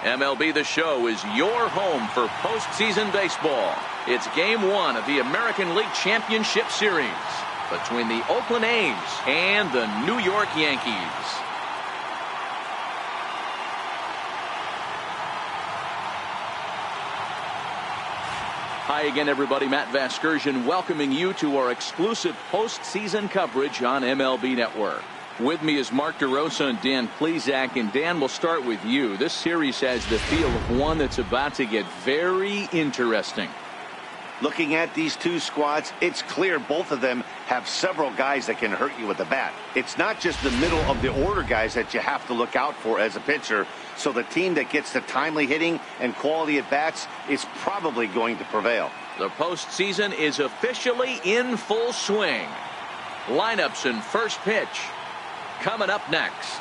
MLB The Show is your home for postseason baseball. It's Game 1 of the American League Championship Series between the Oakland A's and the New York Yankees. Hi again, everybody. Matt Vasgersian welcoming you to our exclusive postseason coverage on MLB Network. With me is Mark DeRosa and Dan Plesac. And Dan, we'll start with you. This series has the feel of one that's about to get very interesting. Looking at these two squads, it's clear both of them have several guys that can hurt you with the bat. It's not just the middle of the order guys that you have to look out for as a pitcher. So the team that gets the timely hitting and quality at bats is probably going to prevail. The postseason is officially in full swing. Lineups and first pitch coming up next.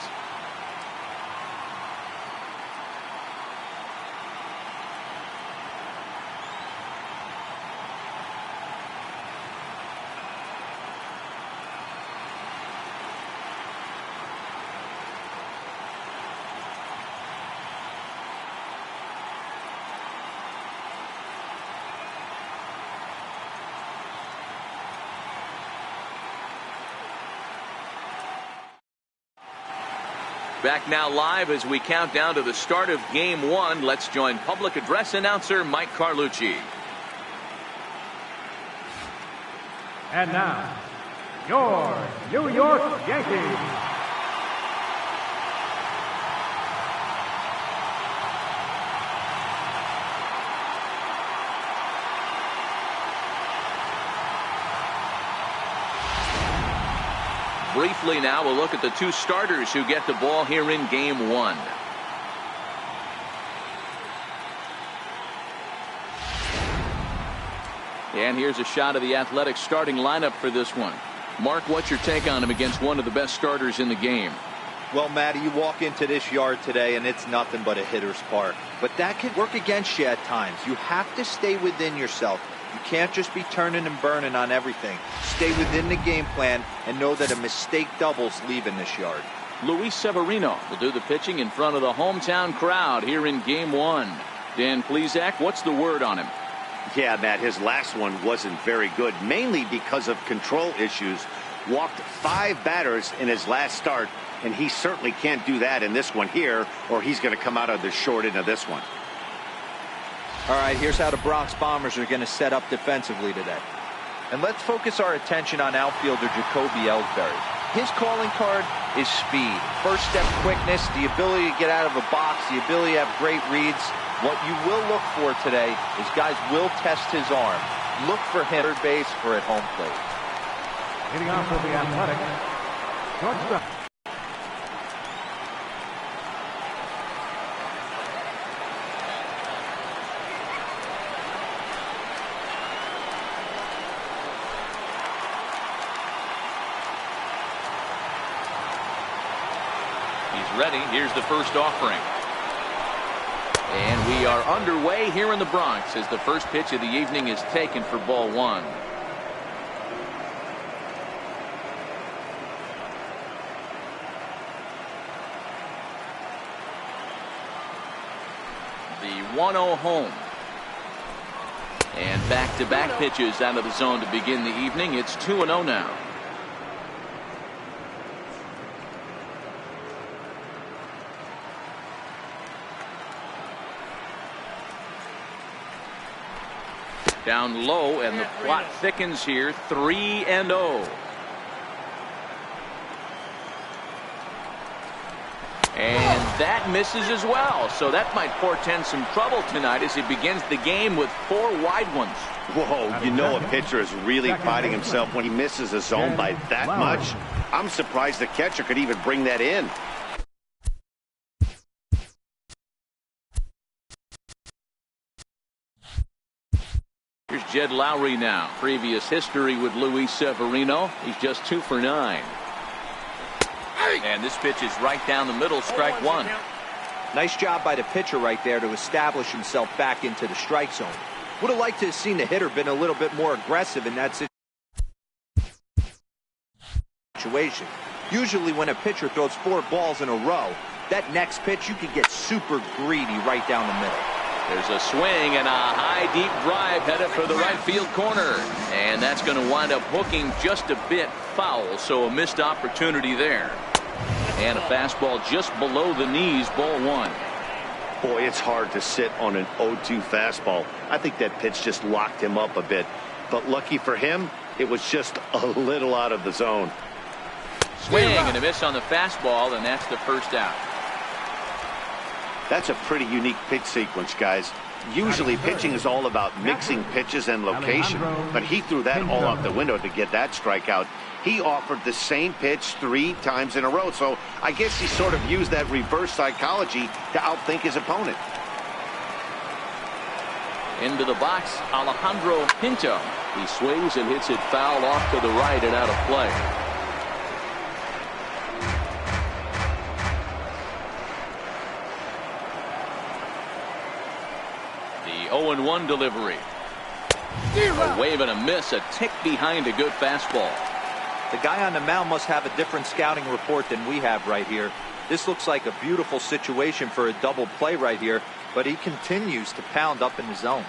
Back now live as we count down to the start of Game 1. Let's join public address announcer Mike Carlucci. And now, your New York Yankees. Briefly now, we'll look at the two starters who get the ball here in Game 1. And here's a shot of the Athletics starting lineup for this one. Mark, what's your take on him against one of the best starters in the game? Well, Matty, you walk into this yard today and it's nothing but a hitter's park. But that can work against you at times. You have to stay within yourself. You can't just be turning and burning on everything. Stay within the game plan and know that a mistake doubles leaving this yard. Luis Severino will do the pitching in front of the hometown crowd here in Game 1. Dan Plesac, what's the word on him? Yeah, Matt, his last one wasn't very good, mainly because of control issues. Walked 5 batters in his last start, and he certainly can't do that in this one here, or he's going to come out of the short end of this one. All right, here's how the Bronx Bombers are going to set up defensively today. And let's focus our attention on outfielder Jacoby Ellsbury. His calling card is speed. First step quickness, the ability to get out of a box, the ability to have great reads. What you will look for today is guys will test his arm. Look for him at third base or at home plate. Hitting on for the Athletics, shortstop. Ready. Here's the first offering. And we are underway here in the Bronx as the first pitch of the evening is taken for ball 1. The 1-0 home. And back-to-back pitches out of the zone to begin the evening. It's 2-0 now. Down low, and the plot thickens here. 3-0. And that misses as well. So that might portend some trouble tonight as he begins the game with 4 wide ones. Whoa, you know a pitcher is really priding himself when he misses a zone by that much. I'm surprised the catcher could even bring that in. Here's Jed Lowry now. Previous history with Luis Severino. He's just 2 for 9. And this pitch is right down the middle, strike 1. Nice job by the pitcher right there to establish himself back into the strike zone. Would have liked to have seen the hitter been a little bit more aggressive in that situation. Usually when a pitcher throws 4 balls in a row, That next pitch, you could get super greedy right down the middle. There's a swing and a high, deep drive headed for the right field corner. And that's going to wind up hooking just a bit foul, so a missed opportunity there. And a fastball just below the knees, ball one. Boy, it's hard to sit on an 0-2 fastball. I think that pitch just locked him up a bit. But lucky for him, it was just a little out of the zone. Swing and a miss on the fastball, and that's the first out. That's a pretty unique pitch sequence, guys. Usually pitching is all about mixing pitches and location, but he threw that all out the window to get that strikeout. He offered the same pitch 3 times in a row, so I guess he sort of used that reverse psychology to outthink his opponent. Into the box, Alejandro Pinto. He swings and hits it foul off to the right and out of play. The 0-1 delivery. A wave and a miss, a tick behind a good fastball. The guy on the mound must have a different scouting report than we have right here. This looks like a beautiful situation for a double play right here, but he continues to pound up in the zone.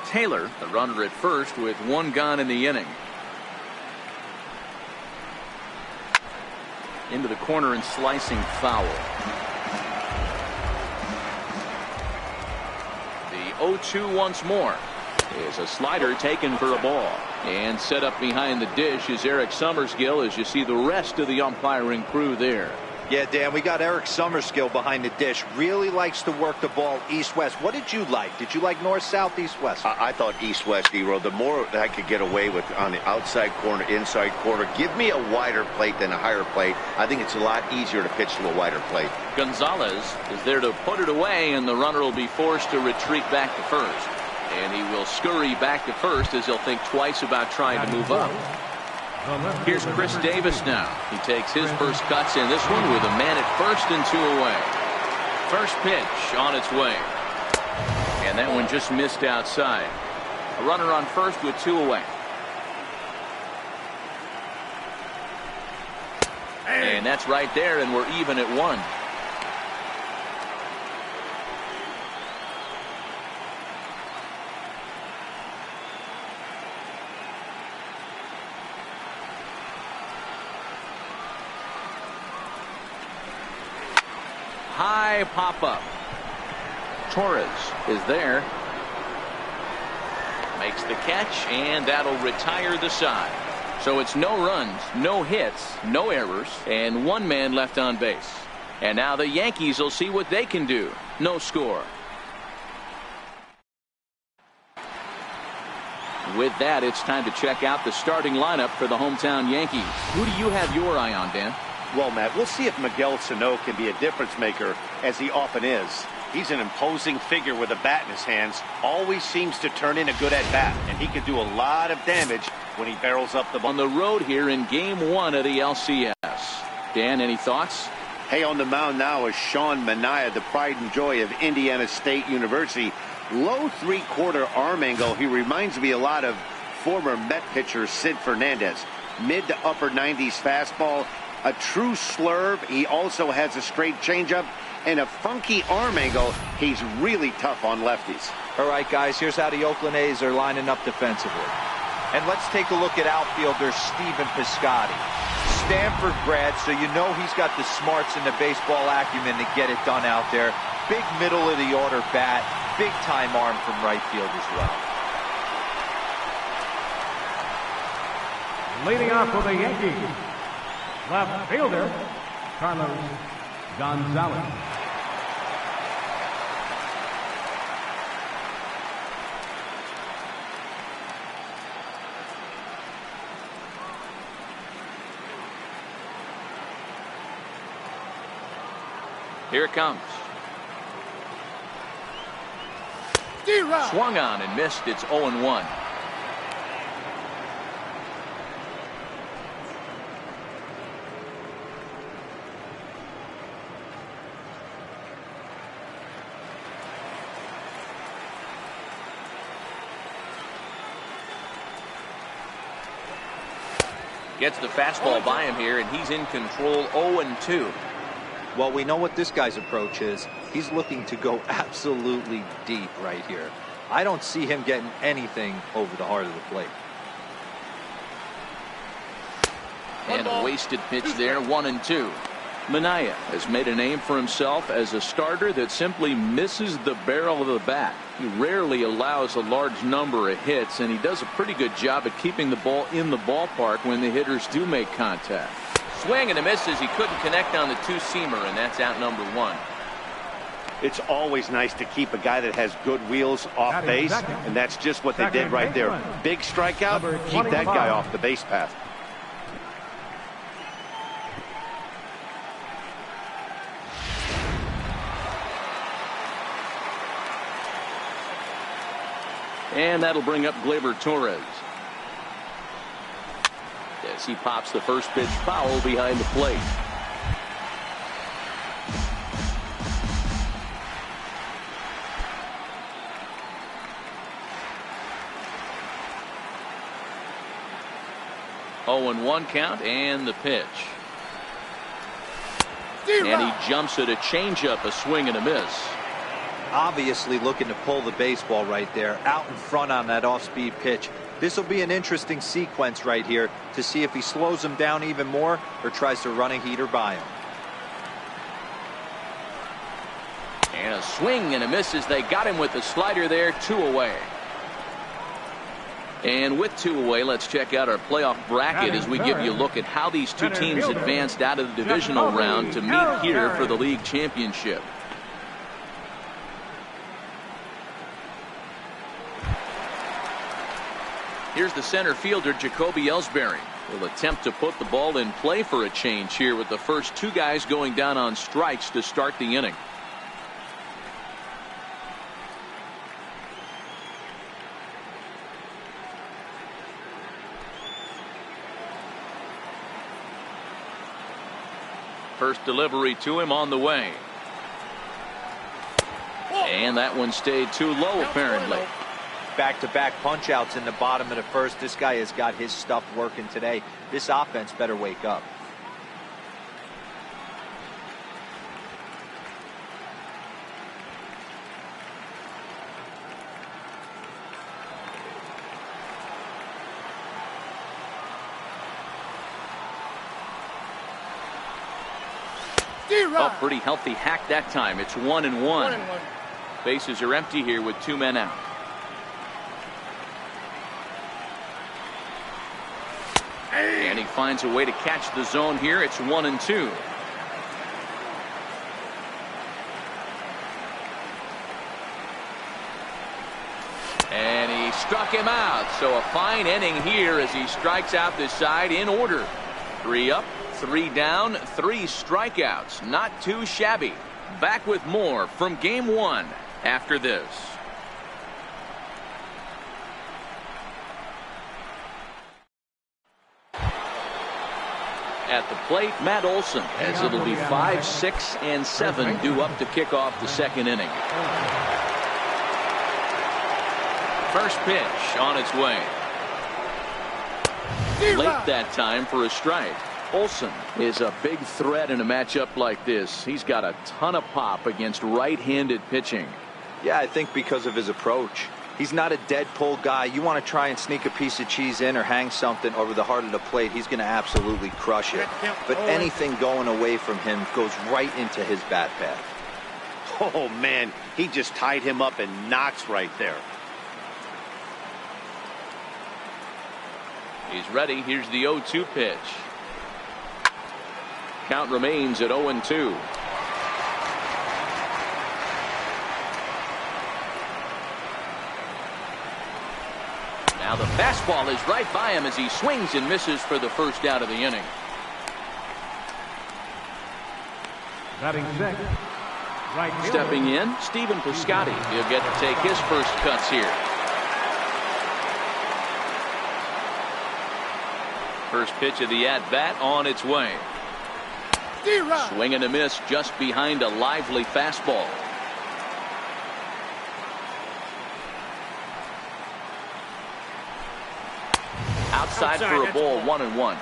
Taylor, the runner at first, with 1 gone in the inning. Into the corner and slicing foul. The 0-2 once more. Is a slider taken for a ball. And set up behind the dish is Eric Summerskill as you see the rest of the umpiring crew there. Yeah, Dan, we got Eric Summerskill behind the dish. Really likes to work the ball east-west. What did you like? Did you like north-south, east-west? I thought east-west, Hero. The more that I could get away with on the outside corner, inside corner, give me a wider plate than a higher plate. I think it's a lot easier to pitch to a wider plate. Gonzalez is there to put it away, and the runner will be forced to retreat back to first. And he will scurry back to first as he'll think twice about trying to move up. Here's Chris Davis now. He takes his first cuts in this one with a man at first and 2 away. First pitch on its way. And that one just missed outside. A runner on first with 2 away. And that's right there, and we're even at 1. High pop-up. Torres is there. Makes the catch, and that'll retire the side. So it's no runs, no hits, no errors, and 1 man left on base. And now the Yankees will see what they can do. No score. With that, it's time to check out the starting lineup for the hometown Yankees. Who do you have your eye on, Dan? Well, Matt, we'll see if Miguel Sano can be a difference maker, as he often is. He's an imposing figure with a bat in his hands. Always seems to turn in a good at-bat, and he can do a lot of damage when he barrels up the ball. On the road here in Game 1 of the LCS. Dan, any thoughts? Hey, on the mound now is Sean Manaea, the pride and joy of Indiana State University. Low 3/4 arm angle. He reminds me a lot of former Met pitcher Sid Fernandez. Mid to upper 90s fastball. A true slurve. He also has a straight changeup and a funky arm angle. He's really tough on lefties. All right, guys, here's how the Oakland A's are lining up defensively. And let's take a look at outfielder Stephen Piscotty. Stanford grad, so you know he's got the smarts and the baseball acumen to get it done out there. Big middle of the order bat, big time arm from right field as well. Leading off for the Yankees, left fielder, Carlos Gonzalez. Here it comes. Swung on and missed. It's 0-1. Gets the fastball by him here, and he's in control. 0-2. Well, we know what this guy's approach is. He's looking to go absolutely deep right here. I don't see him getting anything over the heart of the plate. And a wasted pitch there, 1-2. Minaya has made a name for himself as a starter that simply misses the barrel of the bat. He rarely allows a large number of hits, and he does a pretty good job at keeping the ball in the ballpark when the hitters do make contact. Swing and a miss as he couldn't connect on the two-seamer, and that's out number 1. It's always nice to keep a guy that has good wheels off base, and that's just what they did right there. Big strikeout, keep that guy off the base path. And that'll bring up Gleyber Torres. As he pops the first pitch foul behind the plate. Oh, and 1 count and the pitch. And he jumps at a changeup, a swing and a miss. Obviously looking to pull the baseball right there, out in front on that off-speed pitch. This will be an interesting sequence right here to see if he slows him down even more or tries to run a heater by him. And a swing and a miss as they got him with the slider there, 2 away. And with 2 away, let's check out our playoff bracket as we give you a look at how these two teams advanced out of the divisional round to meet here for the league championship. Here's the center fielder, Jacoby Ellsbury. Will attempt to put the ball in play for a change here with the first 2 guys going down on strikes to start the inning. First delivery to him on the way. And that one stayed too low apparently. Back-to-back punch-outs in the bottom of the first. This guy has got his stuff working today. This offense better wake up. A pretty healthy hack that time. It's 1-1. Bases are empty here with 2 men out. And he finds a way to catch the zone here. It's 1-2. And he struck him out. So a fine inning here as he strikes out this side in order. 3 up, 3 down, 3 strikeouts. Not too shabby. Back with more from Game 1 after this. At the plate, Matt Olson, as it'll be 5, 6, and 7 due up to kick off the second inning. First pitch on its way. Late that time for a strike. Olson is a big threat in a matchup like this. He's got a ton of pop against right-handed pitching. Yeah, I think because of his approach. He's not a dead pull guy. You want to try and sneak a piece of cheese in or hang something over the heart of the plate, he's going to absolutely crush it. But anything going away from him goes right into his bat path. Oh, man, he just tied him up in knots right there. He's ready. Here's the 0-2 pitch. Count remains at 0-2. Now the fastball is right by him as he swings and misses for the first out of the inning. Batting sixth. Right fielder. Stepping in, Stephen Piscotty. He'll get to take his first cuts here. First pitch of the at-bat on its way. Swing and a miss just behind a lively fastball. Outside for a ball, 1-1.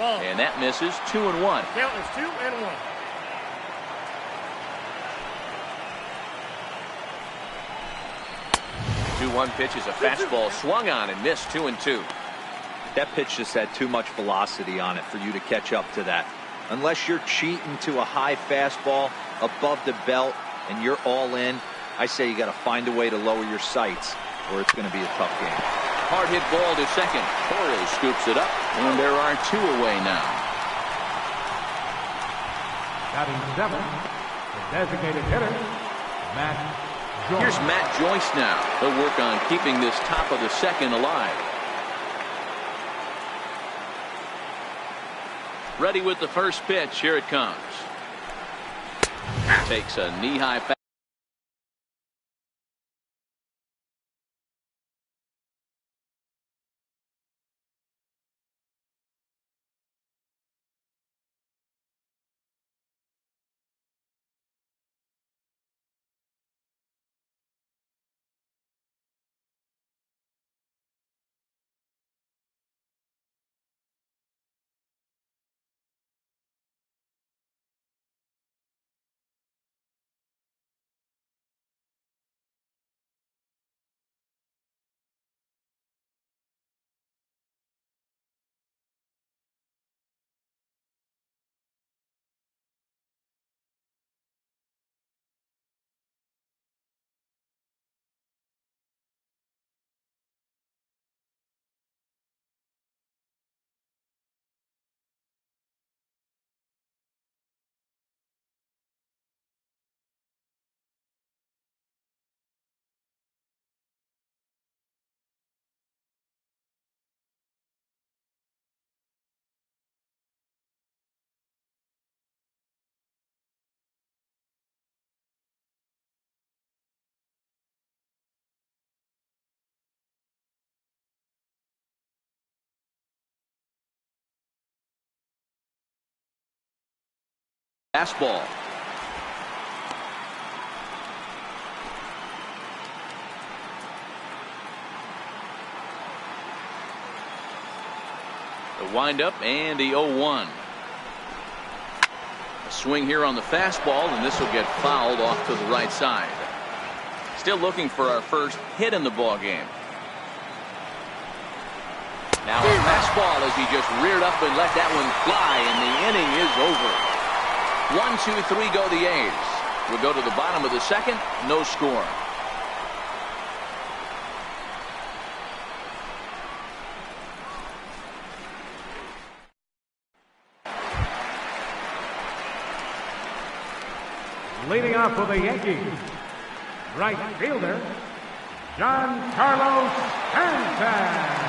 Ball. And that misses. 2-1. Count is 2-1. 2-1 pitch is a fastball swung on and missed. 2-2. That pitch just had too much velocity on it for you to catch up to that. Unless you're cheating to a high fastball above the belt and you're all in, I say you got to find a way to lower your sights or it's going to be a tough game. Hard hit ball to second. Torres scoops it up, and there are 2 away now. Batting 7, the designated hitter, Matt Joyce. Here's Matt Joyce now. He'll work on keeping this top of the second alive. Ready with the first pitch. Here it comes. Takes a knee-high fastball. Fastball. The windup and the 0-1. A swing here on the fastball, and this will get fouled off to the right side. Still looking for our first hit in the ball game. Now a fastball as he just reared up and let that one fly, and the inning is over. 1, 2, 3 go the A's. We'll go to the bottom of the second. No score. Leading off for the Yankees, right fielder, Giancarlo Stanton.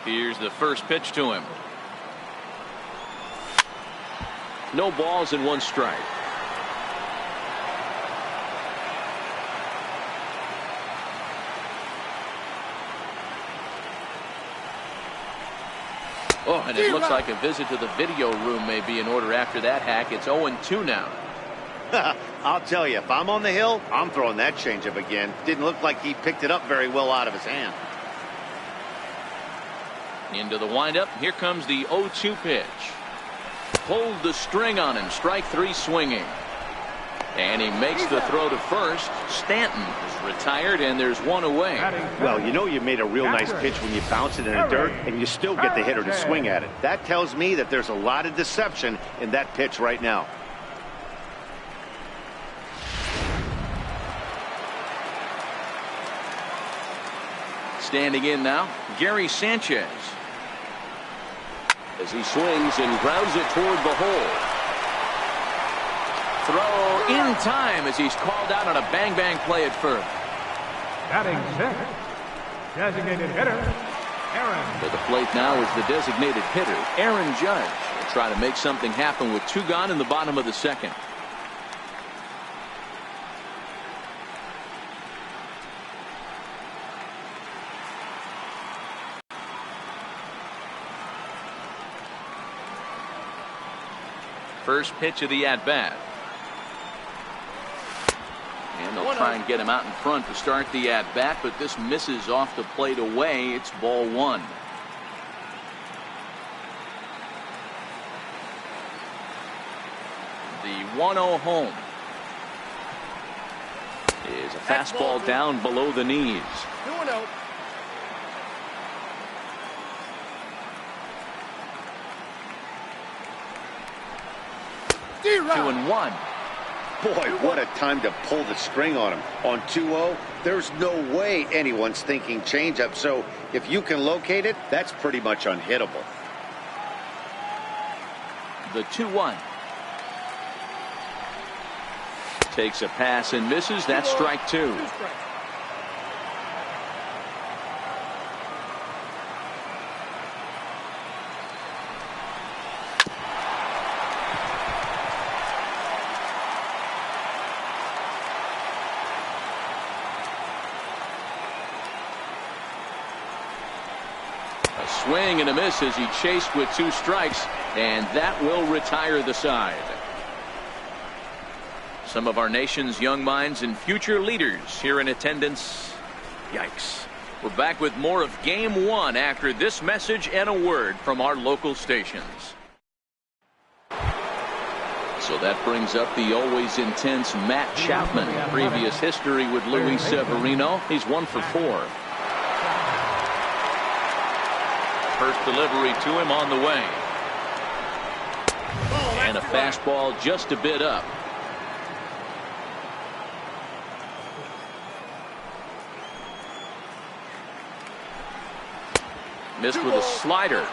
Here's the first pitch to him. No balls and 1 strike. Oh, and it looks like a visit to the video room may be in order after that hack. It's 0-2 now. I'll tell you, if I'm on the hill, I'm throwing that changeup again. Didn't look like he picked it up very well out of his hand. Into the windup. Here comes the 0-2 pitch. Pulled the string on him. Strike 3 swinging. And he makes the throw to first. Stanton is retired, and there's 1 away. Well, you know you made a real nice pitch when you bounce it in the dirt, and you still get the hitter to swing at it. That tells me that there's a lot of deception in that pitch right now. Standing in now, Gary Sanchez. As he swings and grounds it toward the hole. Throw in time as he's called out on a bang-bang play at first. Batting 6, designated hitter, Aaron. To the plate now is the designated hitter, Aaron Judge. Will try to make something happen with 2 gone in the bottom of the second. First pitch of the at-bat. And they'll try and get him out in front to start the at-bat, but this misses off the plate away. It's ball one. The 1-0 home is a fastball down below the knees. 2-0. 2-1. Boy, what a time to pull the string on him. On 2-0, there's no way anyone's thinking changeup. So if you can locate it, that's pretty much unhittable. The 2-1. Takes a pass and misses. That's strike two. A swing and a miss as he chased with two strikes, and that will retire the side. Some of our nation's young minds and future leaders here in attendance. Yikes. We're back with more of Game 1 after this message and a word from our local stations. So that brings up the always intense Matt Chapman. Previous history with Luis Severino. He's 1 for 4. First delivery to him on the way. And a fastball just a bit up. Missed with a slider.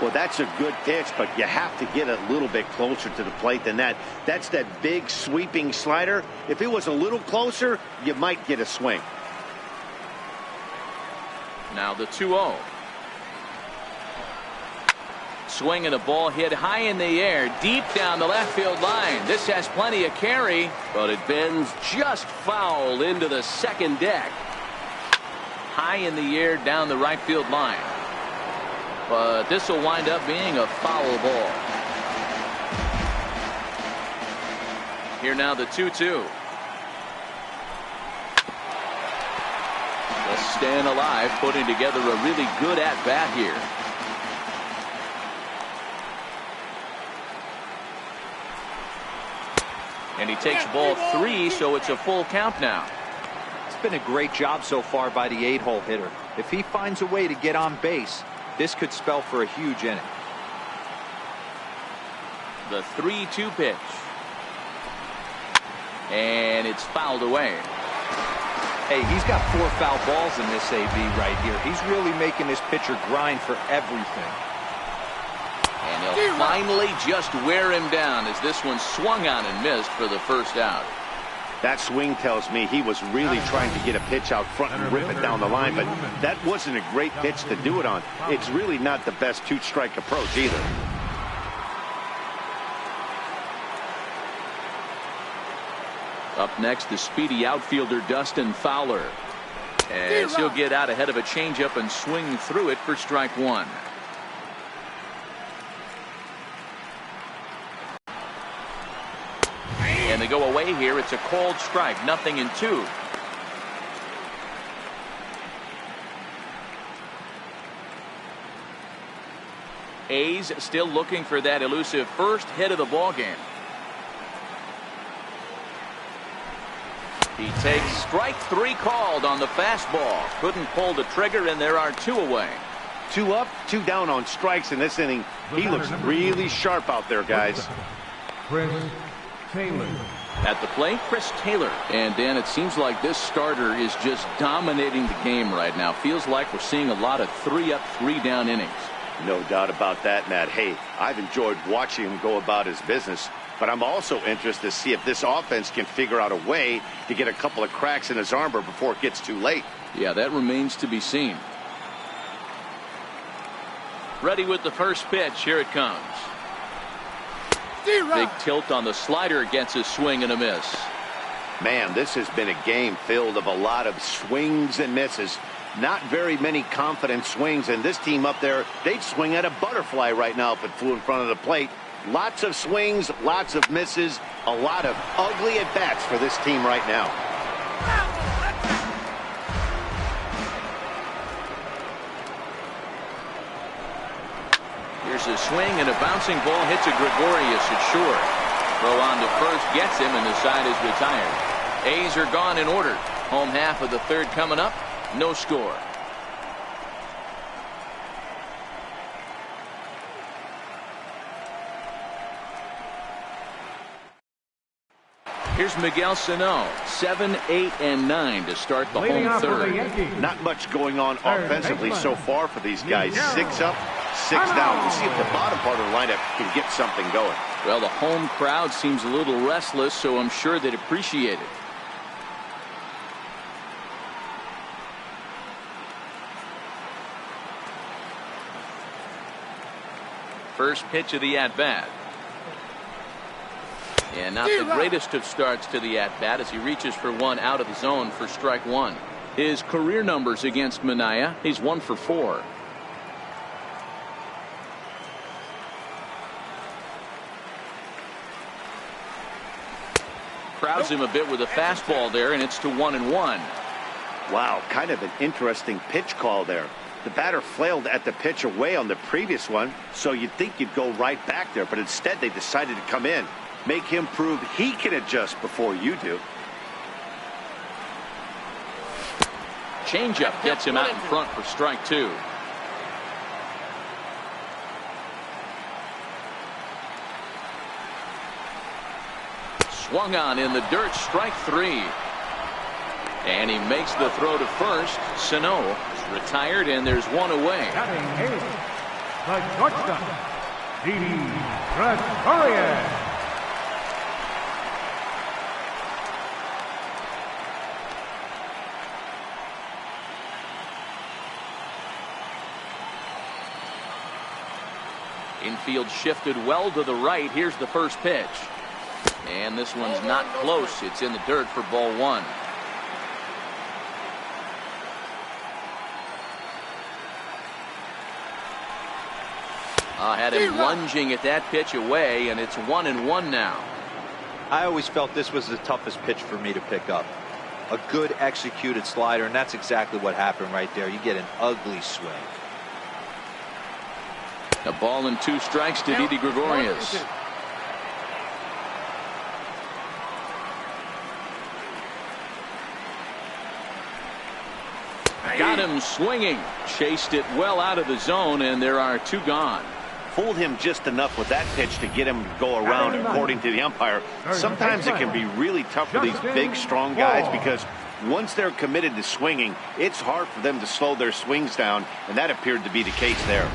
Well, that's a good pitch, but you have to get a little bit closer to the plate than that. That's that big sweeping slider. If it was a little closer, you might get a swing. Now the 2-0. Swing and a ball hit high in the air, deep down the left field line. This has plenty of carry, but it bends just foul into the second deck. High in the air down the right field line. But this will wind up being a foul ball. Here now the 2-2. Just staying alive, putting together a really good at-bat here. And he takes ball 3, so it's a full count now. It's been a great job so far by the 8-hole hitter. If he finds a way to get on base, this could spell for a huge inning. The 3-2 pitch. And it's fouled away. Hey, he's got 4 foul balls in this AB right here. He's really making this pitcher grind for everything. And he'll finally just wear him down as this one swung on and missed for the first out. That swing tells me he was really trying to get a pitch out front and rip it down the line, but that wasn't a great pitch to do it on. It's really not the best two-strike approach either. Up next, the speedy outfielder Dustin Fowler, as he'll get out ahead of a changeup and swing through it for strike one. And they go away here. It's a called strike. 0-2. A's still looking for that elusive first hit of the ball game. He takes strike 3 called on the fastball. Couldn't pull the trigger, and there are 2 away. 2 up, 2 down on strikes in this inning. He looks really sharp out there, guys. Chris Taylor. At the plate, Chris Taylor. And Dan, it seems like this starter is just dominating the game right now. Feels like we're seeing a lot of 3 up, 3 down innings. No doubt about that, Matt. Hey, I've enjoyed watching him go about his business, but I'm also interested to see if this offense can figure out a way to get a couple of cracks in his armor before it gets too late. Yeah, that remains to be seen. Ready with the first pitch. Here it comes. Big tilt on the slider, gets a swing and a miss. Man, this has been a game filled of a lot of swings and misses. Not very many confident swings, and this team up there, they'd swing at a butterfly right now if it flew in front of the plate. Lots of swings, lots of misses, a lot of ugly at-bats for this team right now. Here's a swing, and a bouncing ball hits a Gregorius at short. Throw on to first gets him, and the side is retired. A's are gone in order. Home half of the third coming up. No score. Here's Miguel Sano, 7, 8, and 9 to start the home third. Not much going on offensively so far for these guys. 6 up, 6 down. We'll see if the bottom part of the lineup can get something going. Well, the home crowd seems a little restless, so I'm sure they'd appreciate it. First pitch of the at-bat. And not the greatest of starts to the at-bat as he reaches for one out of the zone for strike one. His career numbers against Minaya, he's 1 for 4. Crowds him a bit with a fastball there, and it's to 1-1. Wow, kind of an interesting pitch call there. The batter flailed at the pitch away on the previous one, so you'd think you'd go right back there, but instead they decided to come in. Make him prove he can adjust before you do. Changeup gets him out in front for strike two. Swung on in the dirt, strike three. And he makes the throw to first. Sano is retired, and there's one away. The shortstop, Gregorius. Infield shifted well to the right. Here's the first pitch. And this one's not close. It's in the dirt for ball one. Had him lunging at that pitch away, and it's 1-1 now. I always felt this was the toughest pitch for me to pick up. A good executed slider, and that's exactly what happened right there. You get an ugly swing. A ball and 2 strikes to Didi Gregorius. Got him swinging. Chased it well out of the zone, and there are 2 gone. Fooled him just enough with that pitch to get him to go around, according to the umpire. Sometimes it can be really tough for these big, strong guys because once they're committed to swinging, it's hard for them to slow their swings down, and that appeared to be the case there.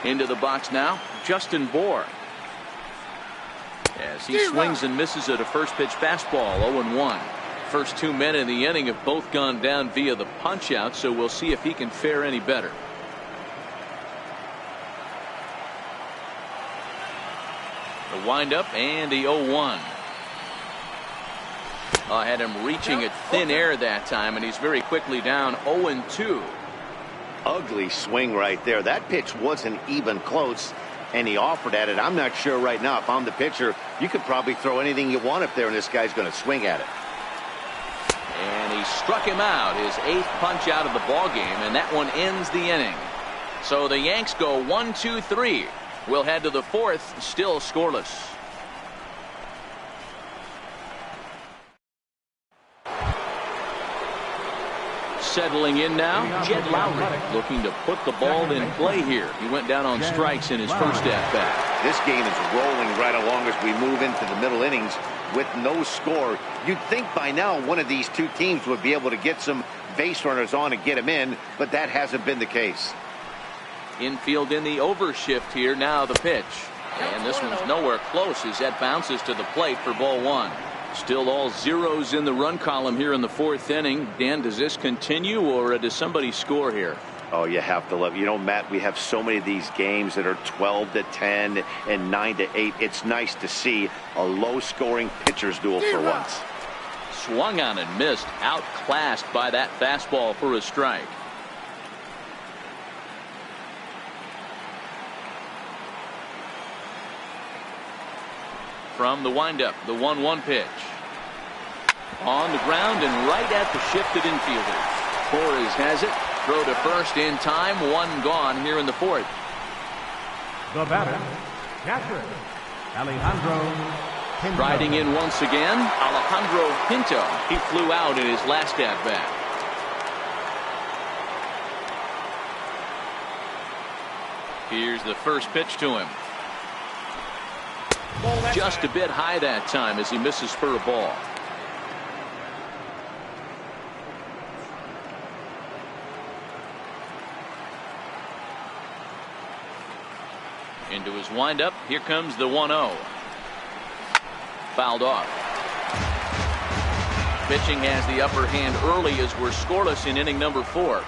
Into the box now, Justin Bohr. As he swings and misses at a first pitch fastball, 0-1. First 2 men in the inning have both gone down via the punch out, so we'll see if he can fare any better. The windup and the 0-1. I had him reaching at thin air that time, and he's very quickly down 0-2. Ugly swing right there. That pitch wasn't even close, and he offered at it. I'm not sure right now, if I'm the pitcher, you could probably throw anything you want up there, and this guy's going to swing at it. And he struck him out, his 8th punch out of the ball game, and that one ends the inning. So the Yanks go 1-2-3. We'll head to the 4th, still scoreless. Settling in now, Jed Lowry, looking to put the ball in play here. He went down on strikes in his first at-bat. This game is rolling right along as we move into the middle innings with no score. You'd think by now one of these two teams would be able to get some base runners on and get them in, but that hasn't been the case. Infield in the overshift here. Now the pitch. And this one's nowhere close as that bounces to the plate for ball 1. Still all zeros in the run column here in the 4th inning. Dan, does this continue, or does somebody score here? Oh, you have to love. You know, Matt, we have so many of these games that are 12-10 and 9-8. It's nice to see a low-scoring pitcher's duel for once. Swung on and missed. Outclassed by that fastball for a strike. From the windup, the 1-1 pitch. On the ground and right at the shifted infielder. Torres has it. Throw to first in time. 1 gone here in the 4th. The batter, catcher, Alejandro Pinto. Riding in once again, Alejandro Pinto. He flew out in his last at-bat. Here's the first pitch to him. Just a bit high that time as he misses for a ball. Into his windup. Here comes the 1-0. Fouled off. Pitching has the upper hand early as we're scoreless in inning number 4.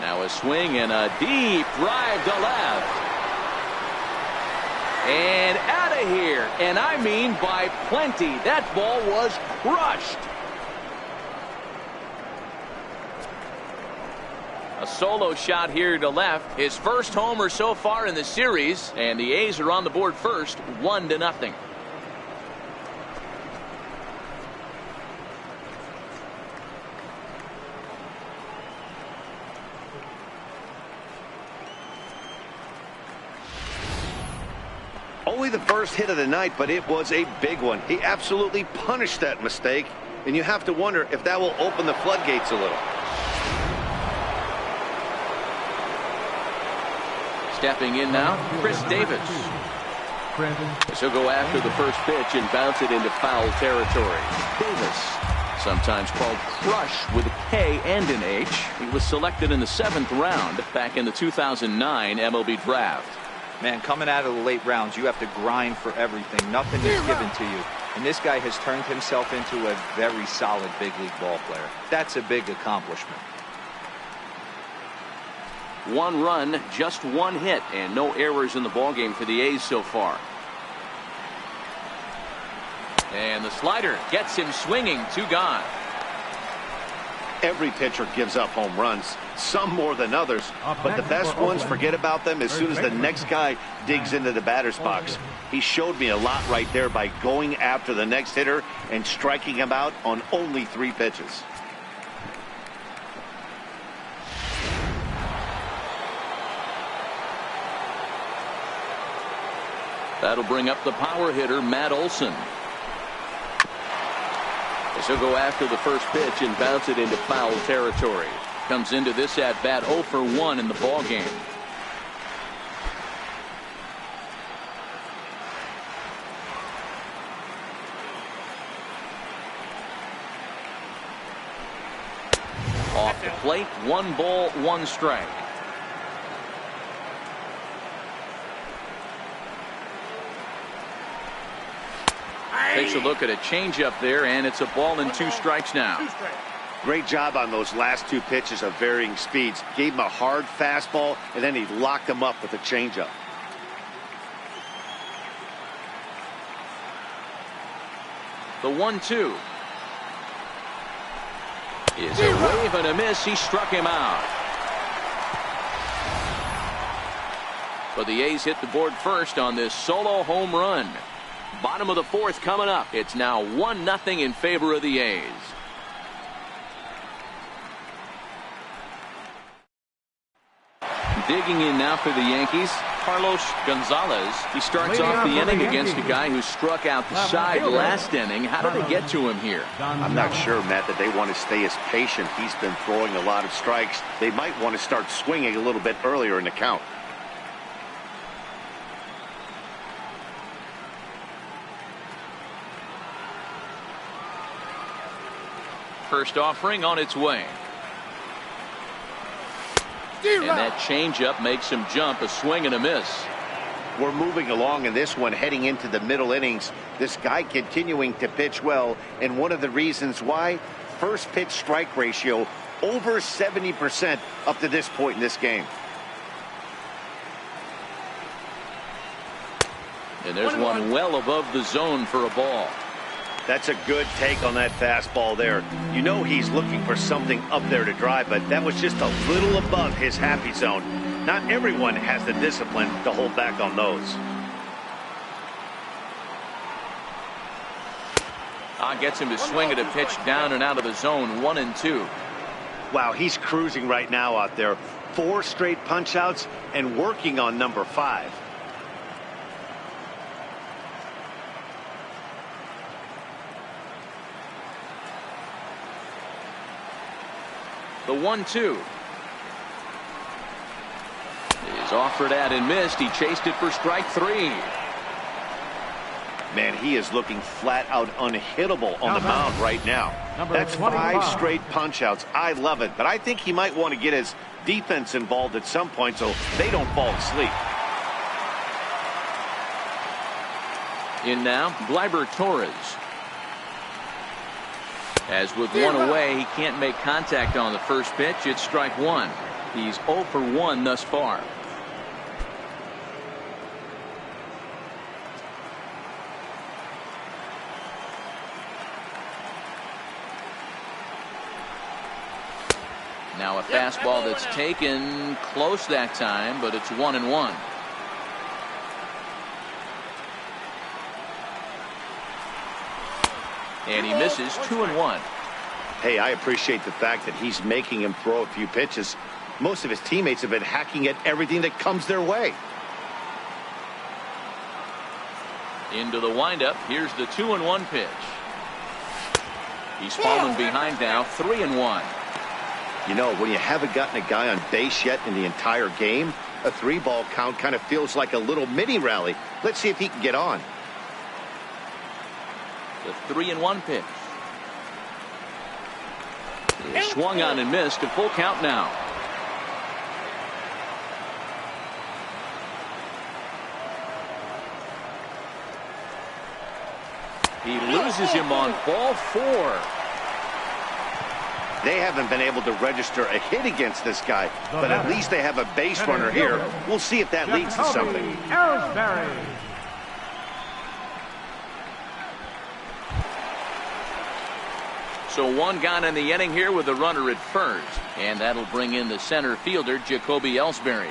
Now a swing and a deep drive to left. And out of here. And I mean by plenty. That ball was crushed. A solo shot here to left. His first homer so far in the series. And the A's are on the board first, 1-0. Only the first hit of the night, but it was a big one. He absolutely punished that mistake, and you have to wonder if that will open the floodgates a little. Stepping in now, Chris Davis. He'll go after the first pitch and bounce it into foul territory. Davis, sometimes called Crush with a K and an H. He was selected in the 7th round back in the 2009 MLB draft. Man, coming out of the late rounds, you have to grind for everything. Nothing is given to you. And this guy has turned himself into a very solid big league ball player. That's a big accomplishment. 1 run, just 1 hit, and no errors in the ballgame for the A's so far. And the slider gets him swinging. 2 gone. Every pitcher gives up home runs, some more than others, but the best ones, forget about them as soon as the next guy digs into the batter's box. He showed me a lot right there by going after the next hitter and striking him out on only 3 pitches. That'll bring up the power hitter, Matt Olson. As he'll go after the first pitch and bounce it into foul territory. Comes into this at-bat 0 for 1 in the ballgame. Off the plate. 1 ball, 1 strike. Takes a look at a changeup there, and it's a ball and 2 strikes now. Great job on those last 2 pitches of varying speeds. Gave him a hard fastball, and then he locked him up with a changeup. The 1-2 is a wave and a miss. He struck him out. But the A's hit the board first on this solo home run. Bottom of the 4th coming up. It's now 1-0 in favor of the A's. Digging in now for the Yankees, Carlos Gonzalez. He starts off the inning against a guy who struck out the side last inning. How did they get to him here? I'm not sure, Matt, that they want to stay as patient. He's been throwing a lot of strikes. They might want to start swinging a little bit earlier in the count. First offering on its way. And that changeup makes him jump. A swing and a miss. We're moving along in this one, heading into the middle innings. This guy continuing to pitch well, and one of the reasons why, first pitch strike ratio over 70% up to this point in this game. And there's one well above the zone for a ball. That's a good take on that fastball there. You know he's looking for something up there to drive, but that was just a little above his happy zone. Not everyone has the discipline to hold back on those. Gets him to swing at a pitch down and out of the zone. 1-2. Wow, he's cruising right now out there. 4 straight punch outs and working on number 5. The 1-2 is offered at and missed. He chased it for strike 3. Man, he is looking flat out unhittable on the mound right now. That's 5 straight punch outs. I love it, but I think he might want to get his defense involved at some point so they don't fall asleep. In now, Gleyber Torres. As with 1 away, he can't make contact on the first pitch. It's strike 1. He's 0 for 1 thus far. Now a fastball that's taken close that time, but it's 1-1. And he misses. 2-1. Hey, I appreciate the fact that he's making him throw a few pitches. Most of his teammates have been hacking at everything that comes their way. Into the windup. Here's the 2-1 pitch. He's fallen behind now. 3-1. You know, when you haven't gotten a guy on base yet in the entire game, a 3-ball count kind of feels like a little mini rally. Let's see if he can get on. The 3-1 pitch. He swung on and missed. A full count now. He loses him on ball 4. They haven't been able to register a hit against this guy, but at least they have a base runner here. We'll see if that leads to something. So 1 gone in the inning here with a runner at first, and that'll bring in the center fielder, Jacoby Ellsbury.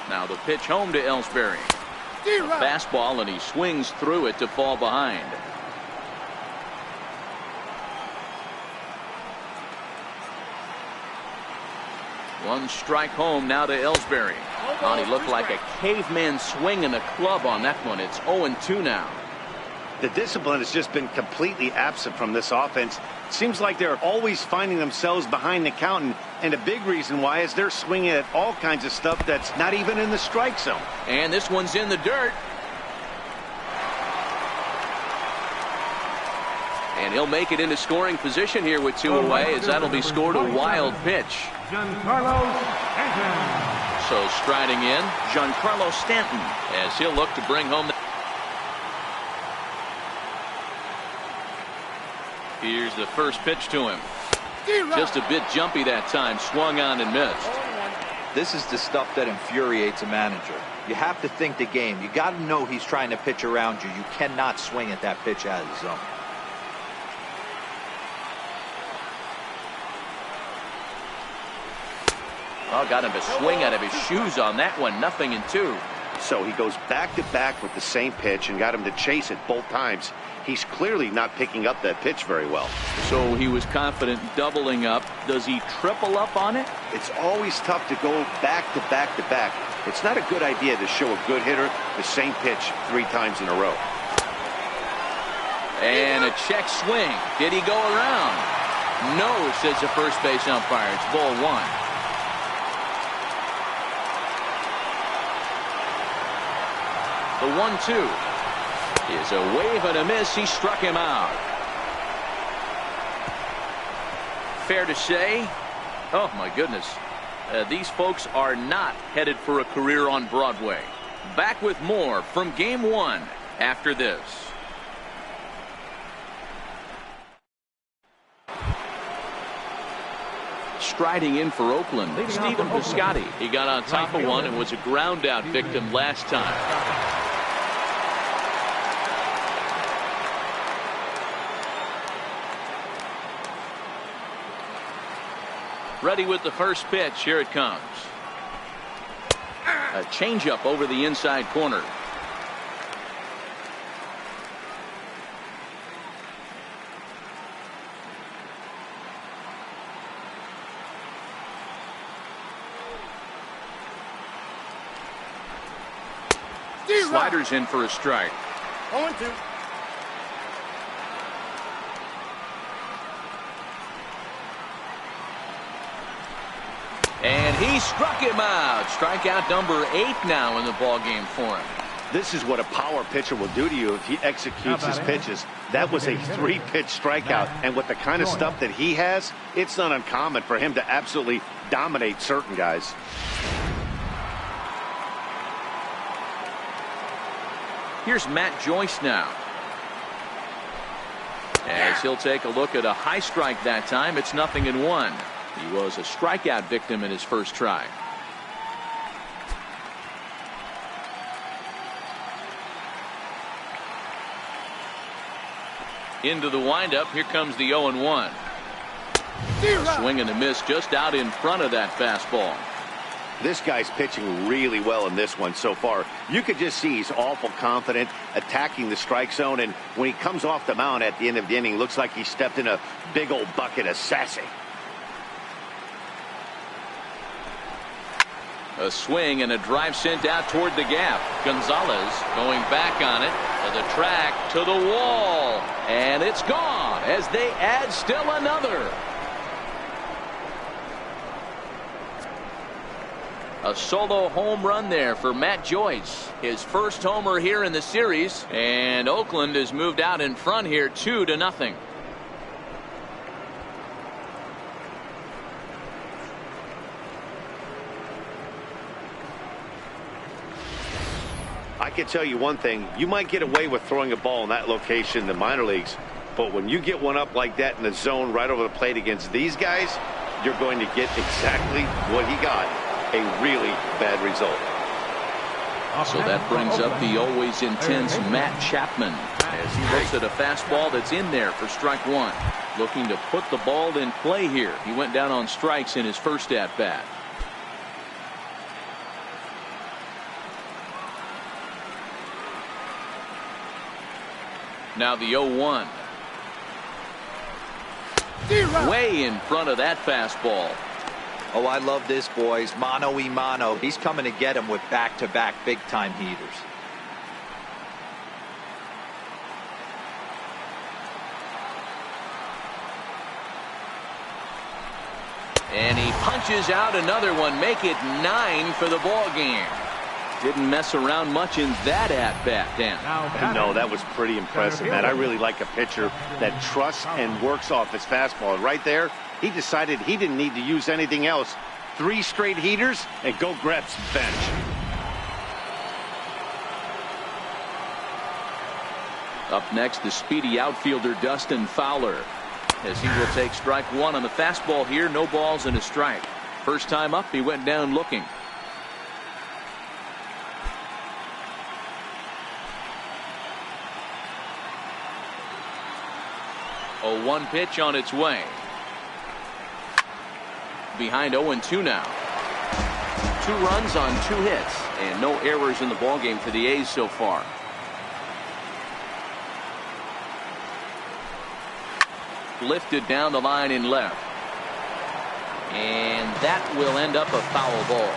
Now the pitch home to Ellsbury. A fastball, and he swings through it to fall behind. One strike home now to Ellsbury. And he looked like a caveman swinging a club on that one. It's 0-2 now. The discipline has just been completely absent from this offense. Seems like they're always finding themselves behind the count, and a big reason why is they're swinging at all kinds of stuff that's not even in the strike zone. And this one's in the dirt. And he'll make it into scoring position here with 2 away, as that'll be scored a wild pitch. Giancarlo Stanton. So striding in, Giancarlo Stanton, as he'll look to bring home. Here's the first pitch to him. Just a bit jumpy that time, swung on and missed. This is the stuff that infuriates a manager. You have to think the game. You got to know he's trying to pitch around you. You cannot swing at that pitch out of the zone. Oh, got him to swing out of his shoes on that one. 0-2. So he goes back-to-back with the same pitch and got him to chase it both times. He's clearly not picking up that pitch very well. So he was confident doubling up. Does he triple up on it? It's always tough to go back-to-back-to-back. It's not a good idea to show a good hitter the same pitch 3 times in a row. And a check swing. Did he go around? No, says the first base umpire. It's ball 1. The 1-2 is a wave and a miss. He struck him out. Fair to say, oh my goodness, these folks are not headed for a career on Broadway. Back with more from Game 1 after this. Striding in for Oakland, Stephen Piscotty. He got on top of one and was a ground out victim last time. Ready with the first pitch. Here it comes. A changeup over the inside corner. Sliders in for a strike. 0-2. And he struck him out. Strikeout number 8 now in the ball game for him. This is what a power pitcher will do to you if he executes his pitches. That was a 3-pitch strikeout, and with the kind of stuff that he has, it's not uncommon for him to absolutely dominate certain guys. Here's Matt Joyce now, as he'll take a look at a high strike that time. It's 0-1. He was a strikeout victim in his first try. Into the windup. Here comes the 0-1. Swing and a miss just out in front of that fastball. This guy's pitching really well in this one so far. You could just see he's awful confident attacking the strike zone, and when he comes off the mound at the end of the inning, looks like he stepped in a big old bucket of sassy. A swing and a drive sent out toward the gap. Gonzalez going back on it to the track, to the wall, and it's gone as they add still another. A solo home run there for Matt Joyce. His first homer here in the series, and Oakland has moved out in front here 2-0. I can tell you one thing. You might get away with throwing a ball in that location in the minor leagues, but when you get one up like that in the zone right over the plate against these guys, you're going to get exactly what he got. A really bad result. So that brings up the always intense Matt Chapman as he looks at a fastball that's in there for strike 1. Looking to put the ball in play here. He went down on strikes in his first at bat. Now the 0-1. Way in front of that fastball. Oh, I love this, boys. Mano-y-mano. He's coming to get him with back-to-back big-time heaters. And he punches out another one. Make it 9 for the ball game. Didn't mess around much in that at-bat, Dan. No, that was pretty impressive, Matt. I really like a pitcher that trusts and works off his fastball. And right there, he decided he didn't need to use anything else. 3 straight heaters and go grab some bench. Up next, the speedy outfielder Dustin Fowler, as he will take strike 1 on the fastball here. No balls and a strike. First time up, he went down looking. A 1 pitch on its way. Behind 0-2 now. 2 runs on 2 hits and no errors in the ballgame for the A's so far. Lifted down the line in left. And that will end up a foul ball.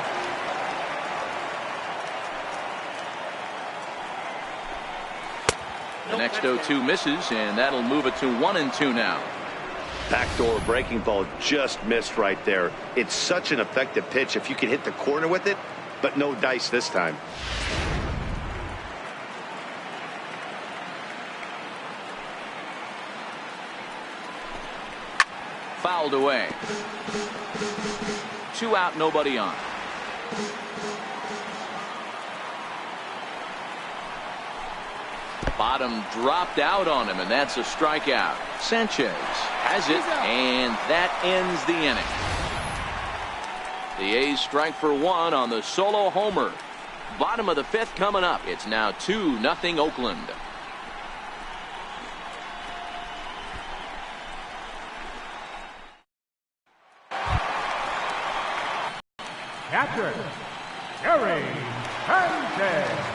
The next 0-2 misses, and that'll move it to 1-2 now. Backdoor breaking ball just missed right there. It's such an effective pitch if you can hit the corner with it, but no dice this time. Fouled away. 2 out, nobody on. Bottom dropped out on him, and that's a strikeout. Sanchez has it, and that ends the inning. The A's strike for 1 on the solo homer. Bottom of the 5th coming up. It's now 2-0 Oakland. Catcher, Gary Sanchez.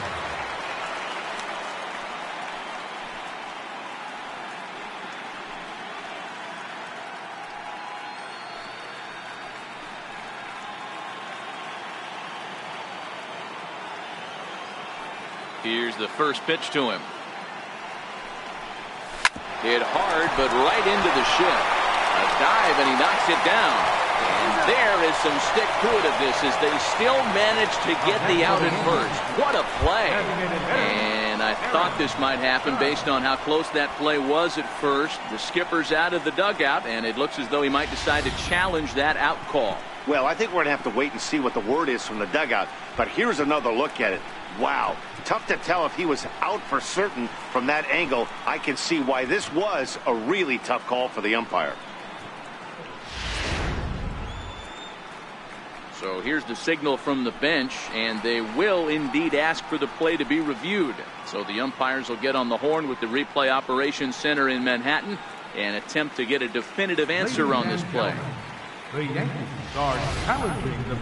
Here's the first pitch to him. Hit hard, but right into the shin. A dive, and he knocks it down. And there is some stick to it of this, as they still manage to get the out at first. What a play. And I thought this might happen based on how close that play was at first. The skipper's out of the dugout, and it looks as though he might decide to challenge that out call. Well, I think we're going to have to wait and see what the word is from the dugout. But here's another look at it. Wow. Tough to tell if he was out for certain from that angle. I can see why this was a really tough call for the umpire. So here's the signal from the bench, and they will indeed ask for the play to be reviewed. So the umpires will get on the horn with the replay operations center in Manhattan and attempt to get a definitive answer on this play.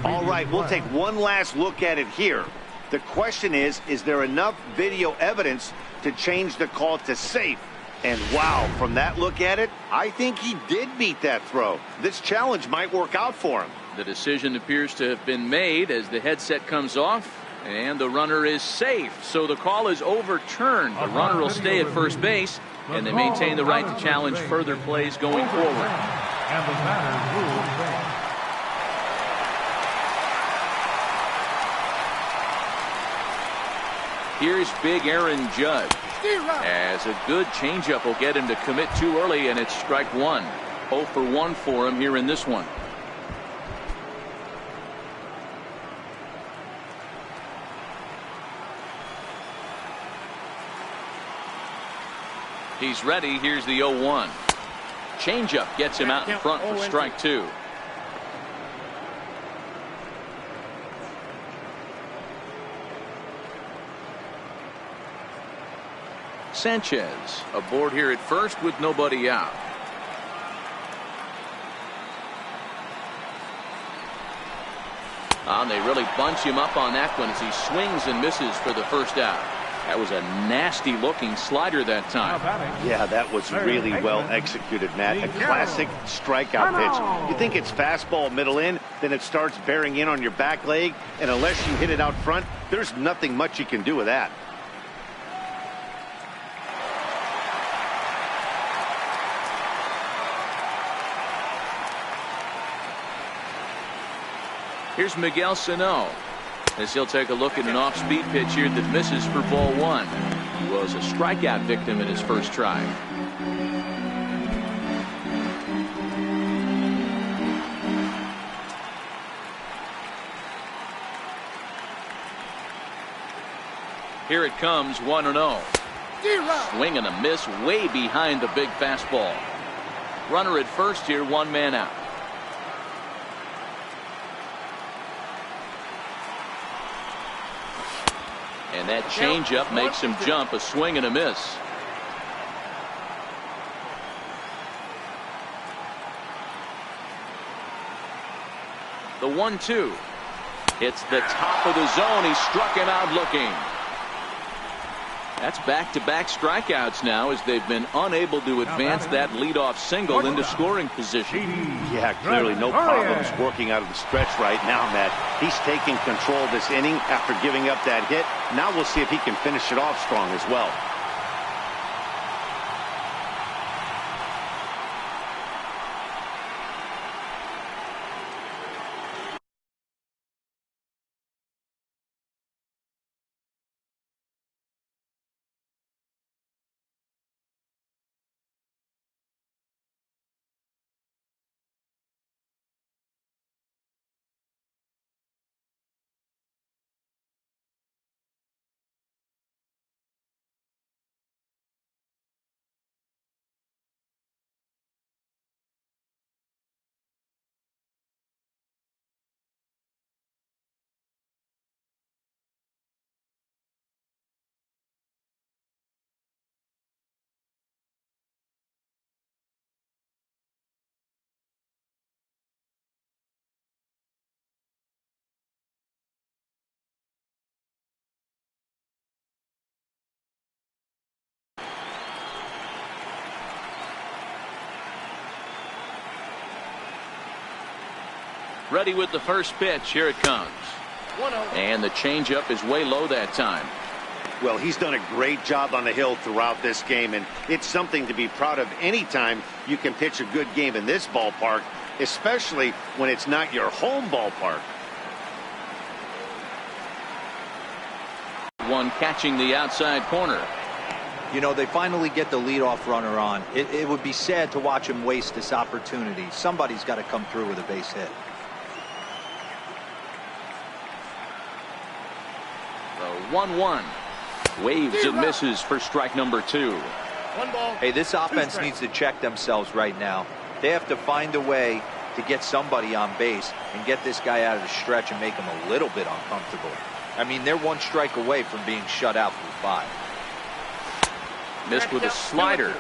All right, we'll take one last look at it here. The question is there enough video evidence to change the call to safe? And wow, from that look at it, I think he did beat that throw. This challenge might work out for him. The decision appears to have been made as the headset comes off, and the runner is safe. So the call is overturned. The runner will stay at first base, and they maintain the right to challenge further plays going forward. And the batter rules back. Here's big Aaron Judge, as a good changeup will get him to commit too early, and it's strike 1. 0 for 1 for him here in this one. He's ready. Here's the 0-1. Changeup gets him out in front for strike 2. Sanchez aboard here at first with nobody out. And they really bunch him up on that one as he swings and misses for the first out. That was a nasty looking slider that time. Yeah, that was really well executed, Matt. A classic strikeout pitch. You think it's fastball middle in, then it starts bearing in on your back leg, and unless you hit it out front, there's nothing much you can do with that. Here's Miguel Sano, as he'll take a look at an off-speed pitch here that misses for ball one. He was a strikeout victim in his first try. Here it comes, 1-0. Swing and a miss way behind the big fastball. Runner at first here, one man out. And that changeup makes him jump, a swing and a miss. The 1-2. It's the top of the zone. He struck him out looking. That's back-to-back strikeouts now, as they've been unable to advance that leadoff single into scoring position. Yeah, clearly no problems working out of the stretch right now, Matt. He's taking control of this inning after giving up that hit. Now we'll see if he can finish it off strong as well. Ready with the first pitch. Here it comes. And the changeup is way low that time. Well, he's done a great job on the hill throughout this game, and it's something to be proud of anytime you can pitch a good game in this ballpark, especially when it's not your home ballpark. One catching the outside corner. You know, they finally get the leadoff runner on. It would be sad to watch him waste this opportunity. Somebody's got to come through with a base hit. The 1-1. Waves and misses for strike number 2. Hey, this offense needs to check themselves right now. They have to find a way to get somebody on base and get this guy out of the stretch and make him a little bit uncomfortable. I mean, they're one strike away from being shut out through 5. Missed with a slider.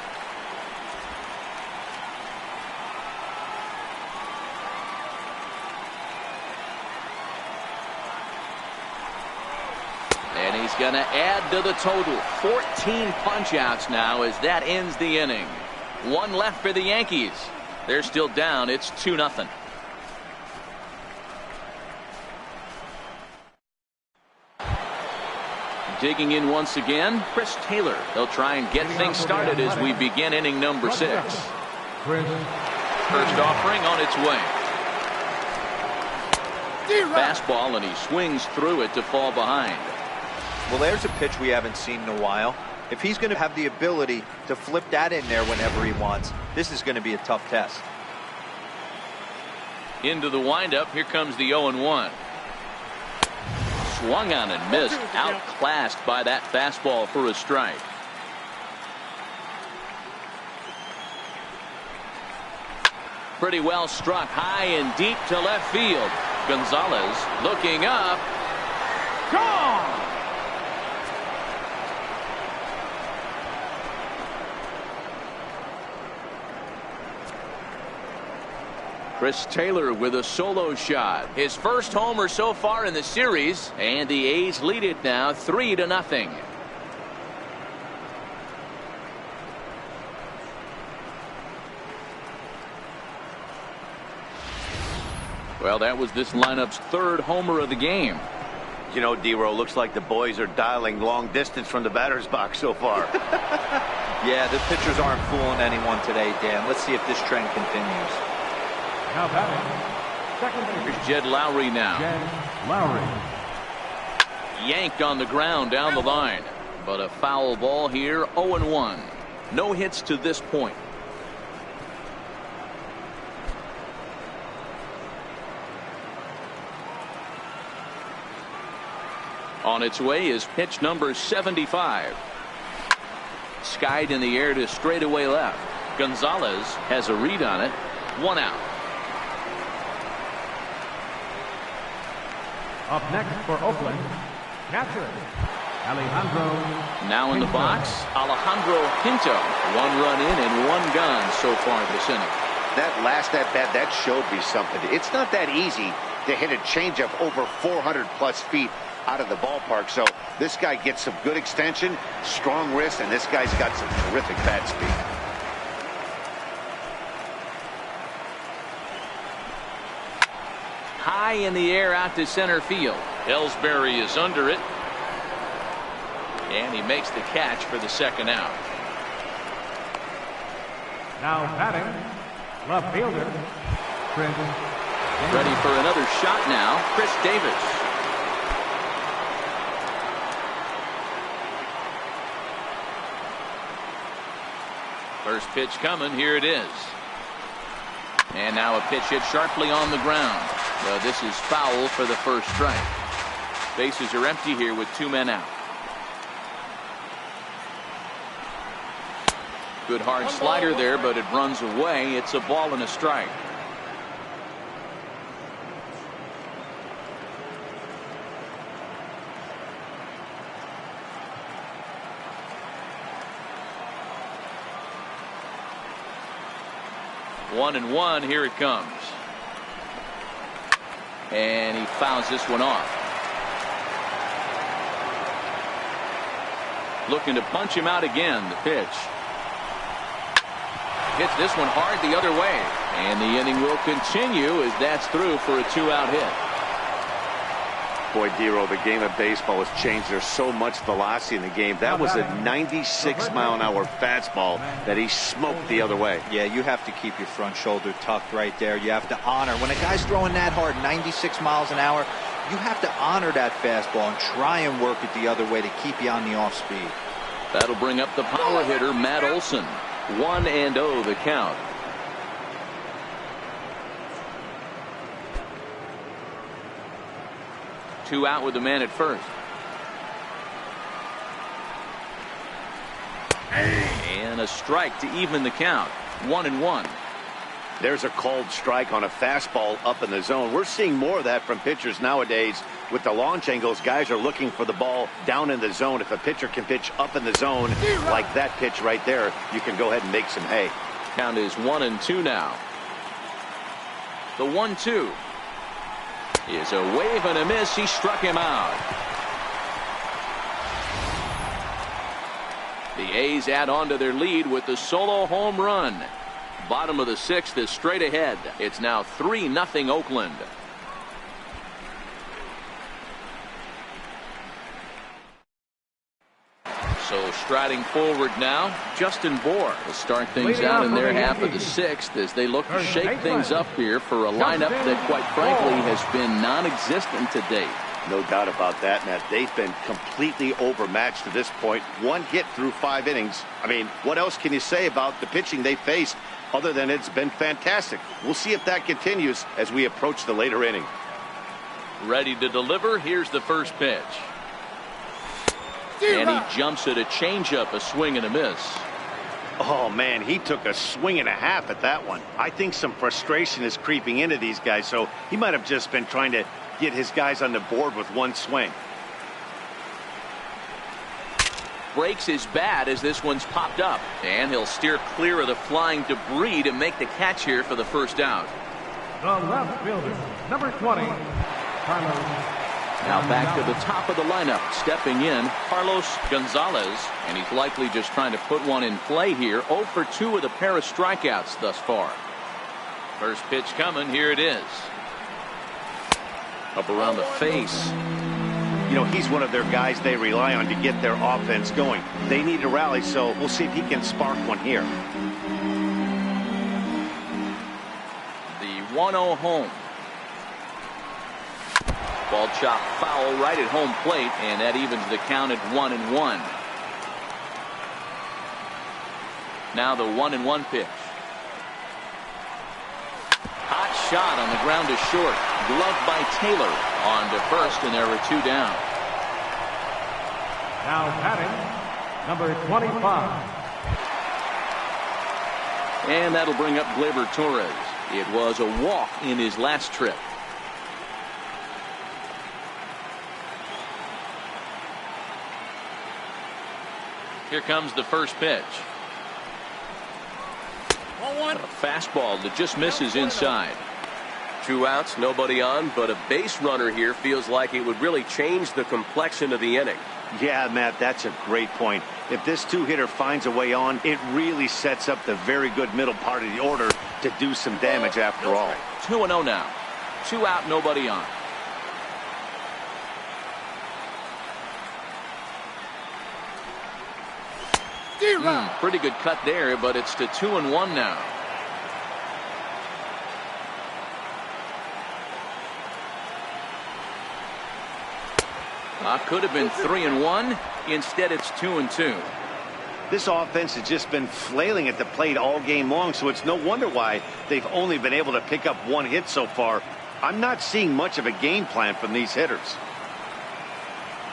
And he's going to add to the total. 14 punch-outs now as that ends the inning. One left for the Yankees. They're still down. It's 2-0. Digging in once again, Chris Taylor. They'll try and get things started as we begin inning number 6. First offering on its way. Fastball, and he swings through it to fall behind. Well, there's a pitch we haven't seen in a while. If he's going to have the ability to flip that in there whenever he wants, this is going to be a tough test. Into the windup. Here comes the 0-1. Swung on and missed. Outclassed by that fastball for a strike. Pretty well struck high and deep to left field. Gonzalez looking up. Gone! Chris Taylor with a solo shot. His first homer so far in the series, and the A's lead it now 3-0. Well, that was this lineup's third homer of the game. You know, D-Row, looks like the boys are dialing long distance from the batter's box so far. Yeah, the pitchers aren't fooling anyone today, Dan. Let's see if this trend continues. Now batting, second baseman. Here's Jed Lowry now. Jed Lowry. Yanked on the ground down the line. But a foul ball here, 0-1. No hits to this point. On its way is pitch number 75. Skied in the air to straightaway left. Gonzalez has a read on it. 1 out. Up next for Oakland, catcher Alejandro. Now in the Pinto. box, Alejandro Pinto. 1 run in and 1 gone so far this inning. That last at bat, that showed me something. It's not that easy to hit a changeup over 400 plus feet out of the ballpark. So this guy gets some good extension, strong wrist, and this guy's got some terrific bat speed. High in the air out to center field. Ellsbury is under it. And he makes the catch for the 2nd out. Now batting, left fielder Chris. Ready for another shot now, Chris Davis. First pitch coming, here it is. And now a pitch hit sharply on the ground. This is foul for the first strike. Bases are empty here with 2 men out. Good hard slider there, but it runs away. It's a ball and a strike. One and one, here it comes. And he fouls this one off. Looking to punch him out again, the pitch. Hits this one hard the other way. And the inning will continue as that's through for a 2-out hit. Boy, Dero, the game of baseball has changed. There's so much velocity in the game. That was a 96-mile-an-hour fastball that he smoked the other way. Yeah, you have to keep your front shoulder tucked right there. You have to honor. When a guy's throwing that hard, 96 miles an hour, you have to honor that fastball and try and work it the other way to keep you on the off speed. That'll bring up the power hitter, Matt Olson. 1-0 the count. Two out with the man at first. And a strike to even the count. 1-1. There's a called strike on a fastball up in the zone. We're seeing more of that from pitchers nowadays. With the launch angles, guys are looking for the ball down in the zone. If a pitcher can pitch up in the zone like that pitch right there, you can go ahead and make some hay. Count is 1-2 now. The 1-2 is a wave and a miss. He struck him out. The A's add on to their lead with the solo home run. Bottom of the 6th is straight ahead. It's now 3-0 Oakland. So striding forward now, Justin Bour will start things out in their half of the 6th as they look to shake things up here for a lineup that quite frankly has been non-existent to date. No doubt about that, Matt. They've been completely overmatched to this point. 1 hit through 5 innings. I mean, what else can you say about the pitching they faced other than it's been fantastic? We'll see if that continues as we approach the later inning. Ready to deliver. Here's the first pitch. And he jumps at a changeup, a swing and a miss. Oh, man, he took a swing and a half at that one. I think some frustration is creeping into these guys, so he might have just been trying to get his guys on the board with 1 swing. Breaks his bat as this one's popped up. And he'll steer clear of the flying debris to make the catch here for the first out. The left fielder, number 20, Carlos. Now back to the top of the lineup. Stepping in, Carlos Gonzalez. And he's likely just trying to put one in play here. 0 for 2 with a pair of strikeouts thus far. First pitch coming. Here it is. Up around the face. You know, he's one of their guys they rely on to get their offense going. They need to rally, so we'll see if he can spark one here. The 1-0 home. Ball chopped foul right at home plate, and that evens the count at 1-1. Now the 1-1 pitch. Hot shot on the ground to short. Gloved by Taylor. On to first, and there were 2 down. Now batting, number 25. And that'll bring up Gleyber Torres. It was a walk in his last trip. Here comes the first pitch. A fastball that just misses inside. 2 outs, nobody on, but a base runner here feels like it would really change the complexion of the inning. Yeah, Matt, that's a great point. If this 2-hitter finds a way on, it really sets up the very good middle part of the order to do some damage after all. 2-0 now. 2 out, nobody on. Pretty good cut there, but it's to 2-1 now. Could have been 3-1. Instead, it's 2-2. This offense has just been flailing at the plate all game long, so it's no wonder why they've only been able to pick up 1 hit so far. I'm not seeing much of a game plan from these hitters.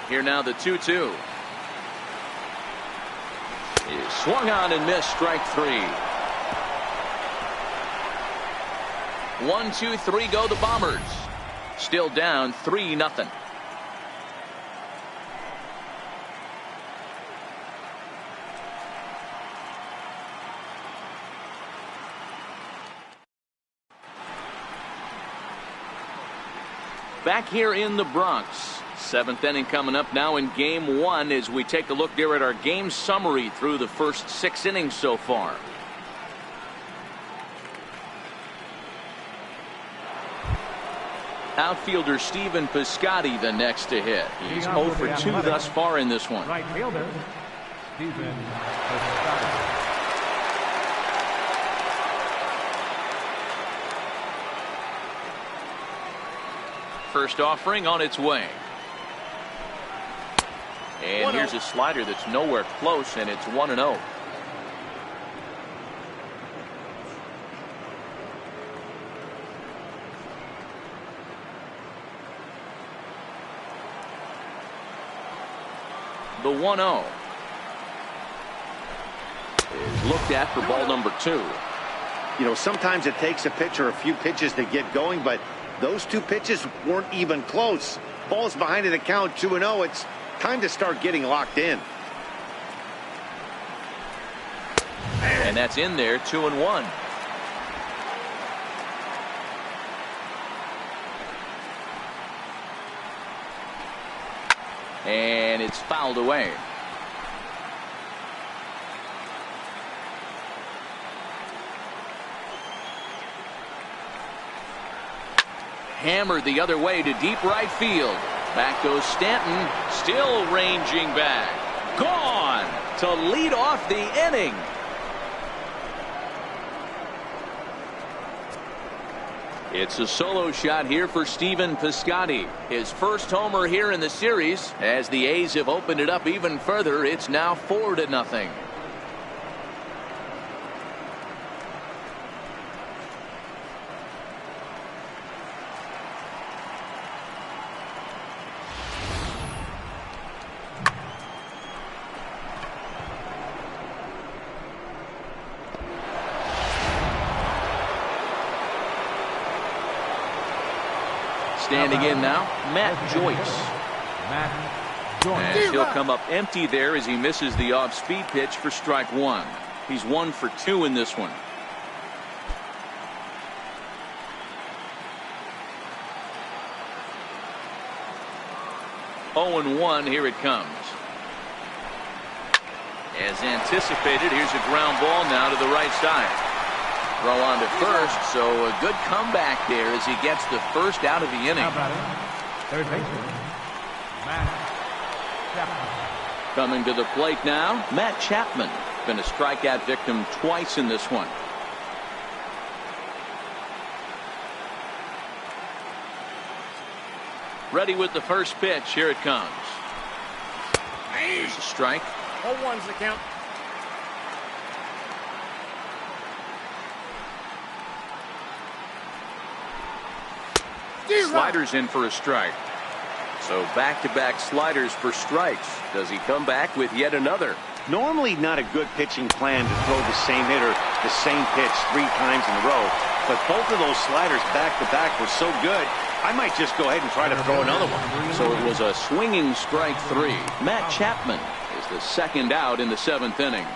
Here now the 2-2. Is swung on and missed, strike 3. 1, 2, 3 go the Bombers. Still down 3-0. Back here in the Bronx. 7th inning coming up now in game 1 as we take a look there at our game summary through the first 6 innings so far. Outfielder Stephen Piscotty the next to hit. He's 0 for 2 thus far in this one. Right fielder, Stephen Piscotty. First offering on its way. And here's a slider that's nowhere close, and it's 1-0. The 1-0 is looked at for ball number 2. You know, sometimes it takes a pitcher a few pitches to get going, but those 2 pitches weren't even close. Ball's behind in the count, 2-0. It's time to start getting locked in. And that's in there, 2-1. And it's fouled away. Hammered the other way to deep right field. Back goes Stanton, still ranging back. Gone to lead off the inning. It's a solo shot here for Stephen Piscotty. His first homer here in the series. As the A's have opened it up even further, it's now 4-0. Standing in now, Matt Joyce. And he'll come up empty there as he misses the off-speed pitch for strike 1. He's 1 for 2 in this one. Oh, 1 here it comes. As anticipated, here's a ground ball now to the right side. Throw on to first, so a good comeback there as he gets the first out of the inning. Third baseman, Matt Chapman. Coming to the plate now, Matt Chapman. Been a strikeout victim twice in this one. Ready with the first pitch. Here it comes. Here's a strike. 0-1's the count. Sliders in for a strike. So back-to-back sliders for strikes. Does he come back with yet another? Normally not a good pitching plan to throw the same hitter the same pitch 3 times in a row, but both of those sliders back-to-back were so good, I might just go ahead and try to throw another one. So it was a swinging strike 3. Matt Chapman is the second out in the 7th inning.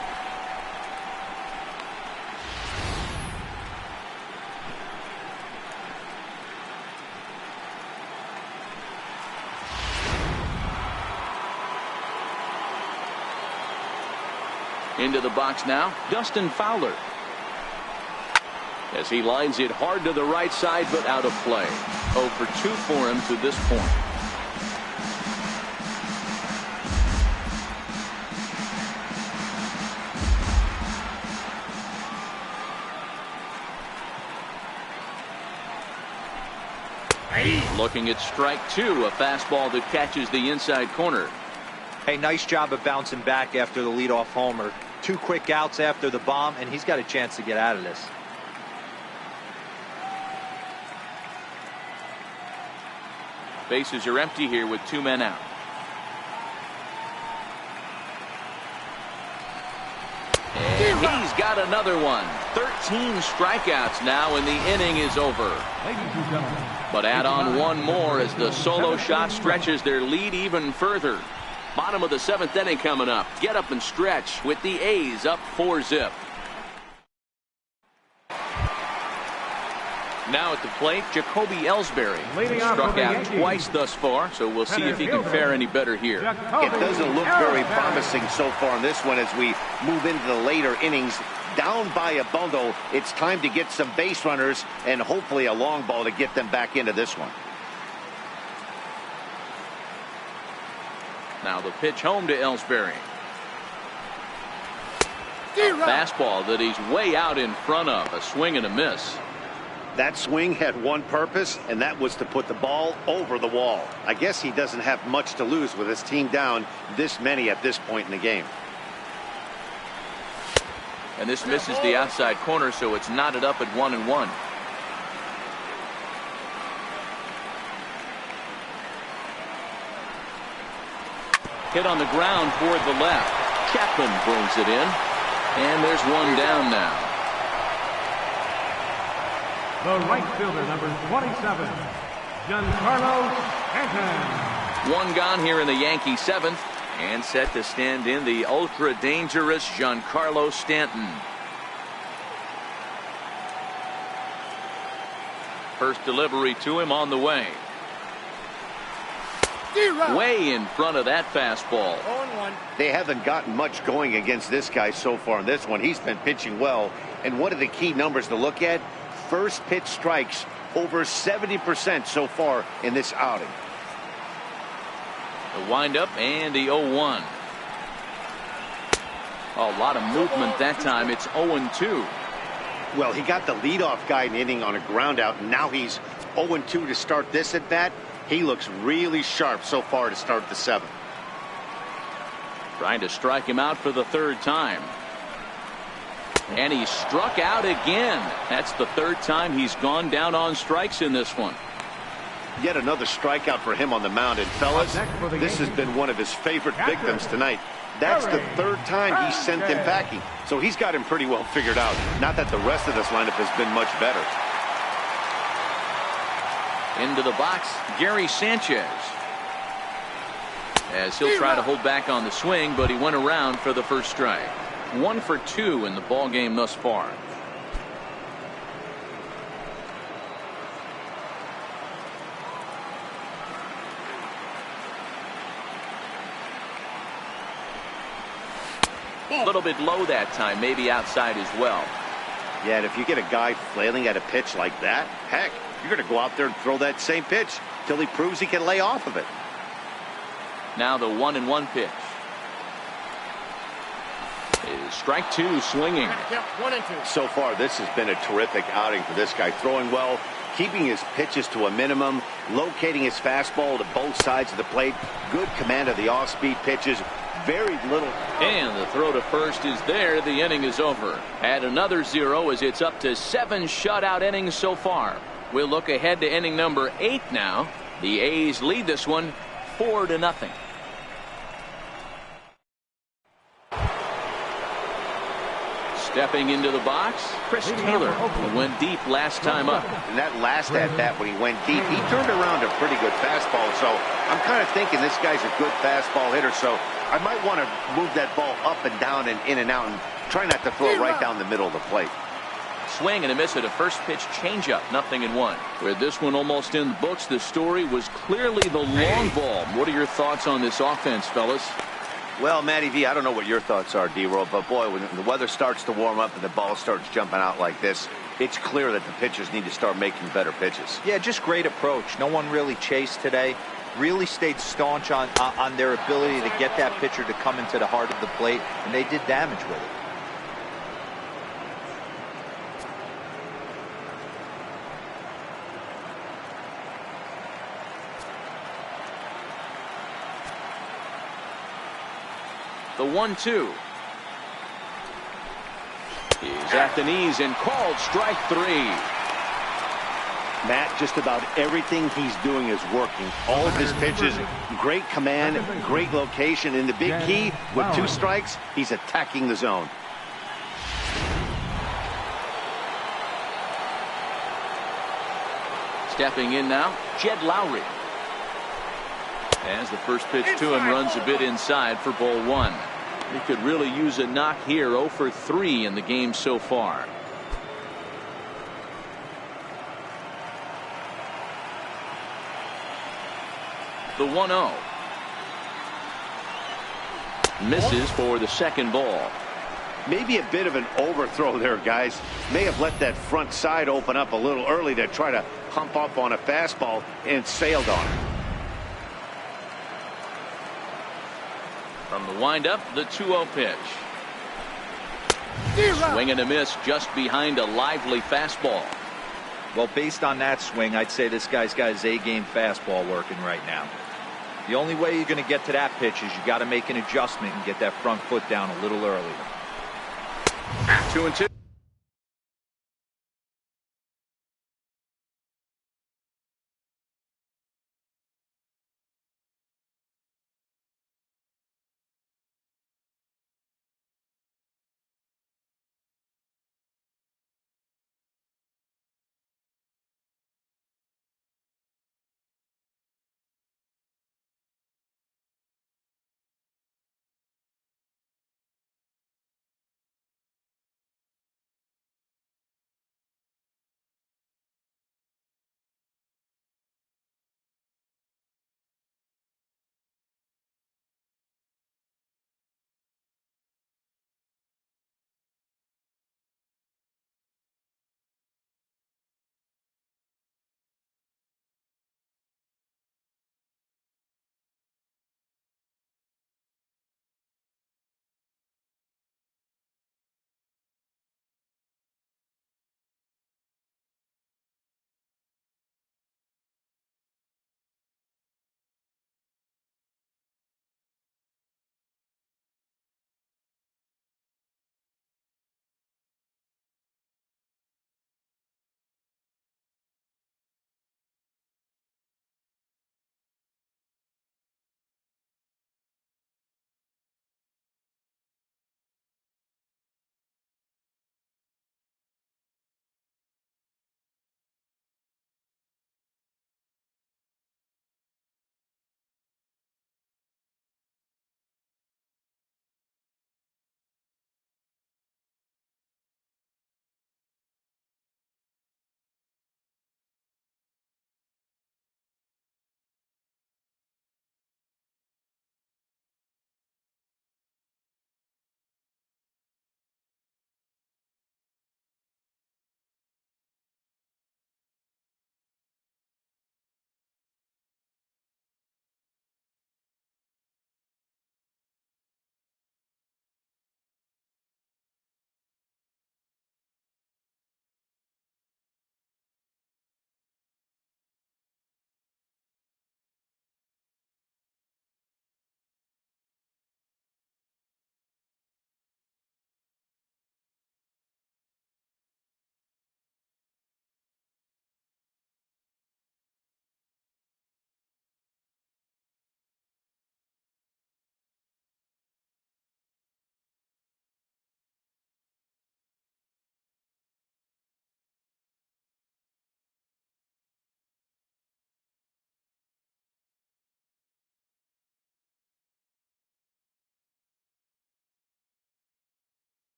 Into the box now, Dustin Fowler. As he lines it hard to the right side, but out of play. 0 for 2 for him to this point. Looking at strike 2, a fastball that catches the inside corner. Hey, nice job of bouncing back after the leadoff homer. 2 quick outs after the bomb, and he's got a chance to get out of this. Bases are empty here with 2 men out. And he's got another one. 13 strikeouts now, and the inning is over. But add on one more as the solo shot stretches their lead even further. Bottom of the 7th inning coming up. Get up and stretch with the A's up 4-zip. Now at the plate, Jacoby Ellsbury. Struck out twice thus far, so we'll see if he can fare any better here. It doesn't look very promising so far in this one as we move into the later innings. Down by a bundle, it's time to get some base runners and hopefully a long ball to get them back into this one. Now the pitch home to Ellsbury. A fastball that he's way out in front of. A swing and a miss. That swing had one purpose, and that was to put the ball over the wall. I guess he doesn't have much to lose with his team down this many at this point in the game. And this misses the outside corner, so it's knotted up at 1-1. Hit on the ground toward the left. Chapman brings it in. And there's one down now. The right fielder, number 27, Giancarlo Stanton. One gone here in the Yankee 7th. And set to stand in the ultra-dangerous Giancarlo Stanton. First delivery to him on the way. Way in front of that fastball. 0-1. They haven't gotten much going against this guy so far in this one. He's been pitching well. And one of the key numbers to look at, first pitch strikes over 70% so far in this outing. The windup and the 0-1. A lot of movement that time. It's 0-2. Well, he got the leadoff guy in the inning on a ground out, and now he's 0-2 to start this at bat. He looks really sharp so far to start the 7th. Trying to strike him out for the 3rd time. And he struck out again. That's the 3rd time he's gone down on strikes in this one. Yet another strikeout for him on the mound. And fellas, this has been one of his favorite victims tonight. That's the 3rd time he sent him packing. So he's got him pretty well figured out. Not that the rest of this lineup has been much better. Into the box, Gary Sanchez. As he'll try to hold back on the swing, but he went around for the first strike. 1 for 2 in the ball game thus far. A little bit low that time, maybe outside as well. Yeah, and if you get a guy flailing at a pitch like that, heck, you're going to go out there and throw that same pitch till he proves he can lay off of it. Now the 1-1 pitch. Is strike 2 swinging. 1-2. So far, this has been a terrific outing for this guy. Throwing well, keeping his pitches to a minimum, locating his fastball to both sides of the plate. Good command of the off-speed pitches. Very little. And the throw to first is there. The inning is over. Add another 0 as it's up to 7 shutout innings so far. We'll look ahead to inning number 8 now. The A's lead this one 4-0. Stepping into the box, Chris Taylor, who went deep last time up. And that last at-bat when he went deep, he turned around a pretty good fastball. So I'm kind of thinking this guy's a good fastball hitter. So I might want to move that ball up and down and in and out and try not to throw it right down the middle of the plate. Swing and a miss at a first pitch changeup, 0-1. With this one almost in the books, the story was clearly the long ball. What are your thoughts on this offense, fellas? Well, Matty V, I don't know what your thoughts are, D-Roll, but boy, when the weather starts to warm up and the ball starts jumping out like this, it's clear that the pitchers need to start making better pitches. Yeah, just great approach. No one really chased today. Really stayed staunch on their ability to get that pitcher to come into the heart of the plate, and they did damage with it. The 1-2. He's at the knees and called strike 3. Matt, just about everything he's doing is working. All of his pitches, great command, great location, and the big key with 2 strikes, he's attacking the zone. Stepping in now, Jed Lowry. As the first pitch to him runs a bit inside for ball 1. He could really use a knock here. 0 for 3 in the game so far. The 1-0. Misses for the second ball. Maybe a bit of an overthrow there, guys. May have let that front side open up a little early to try to hump up on a fastball and sailed on it. From the windup, the 2-0 pitch. Swing and a miss just behind a lively fastball. Well, based on that swing, I'd say this guy's got his A-game fastball working right now. The only way you're going to get to that pitch is you got to make an adjustment and get that front foot down a little earlier. 2-2.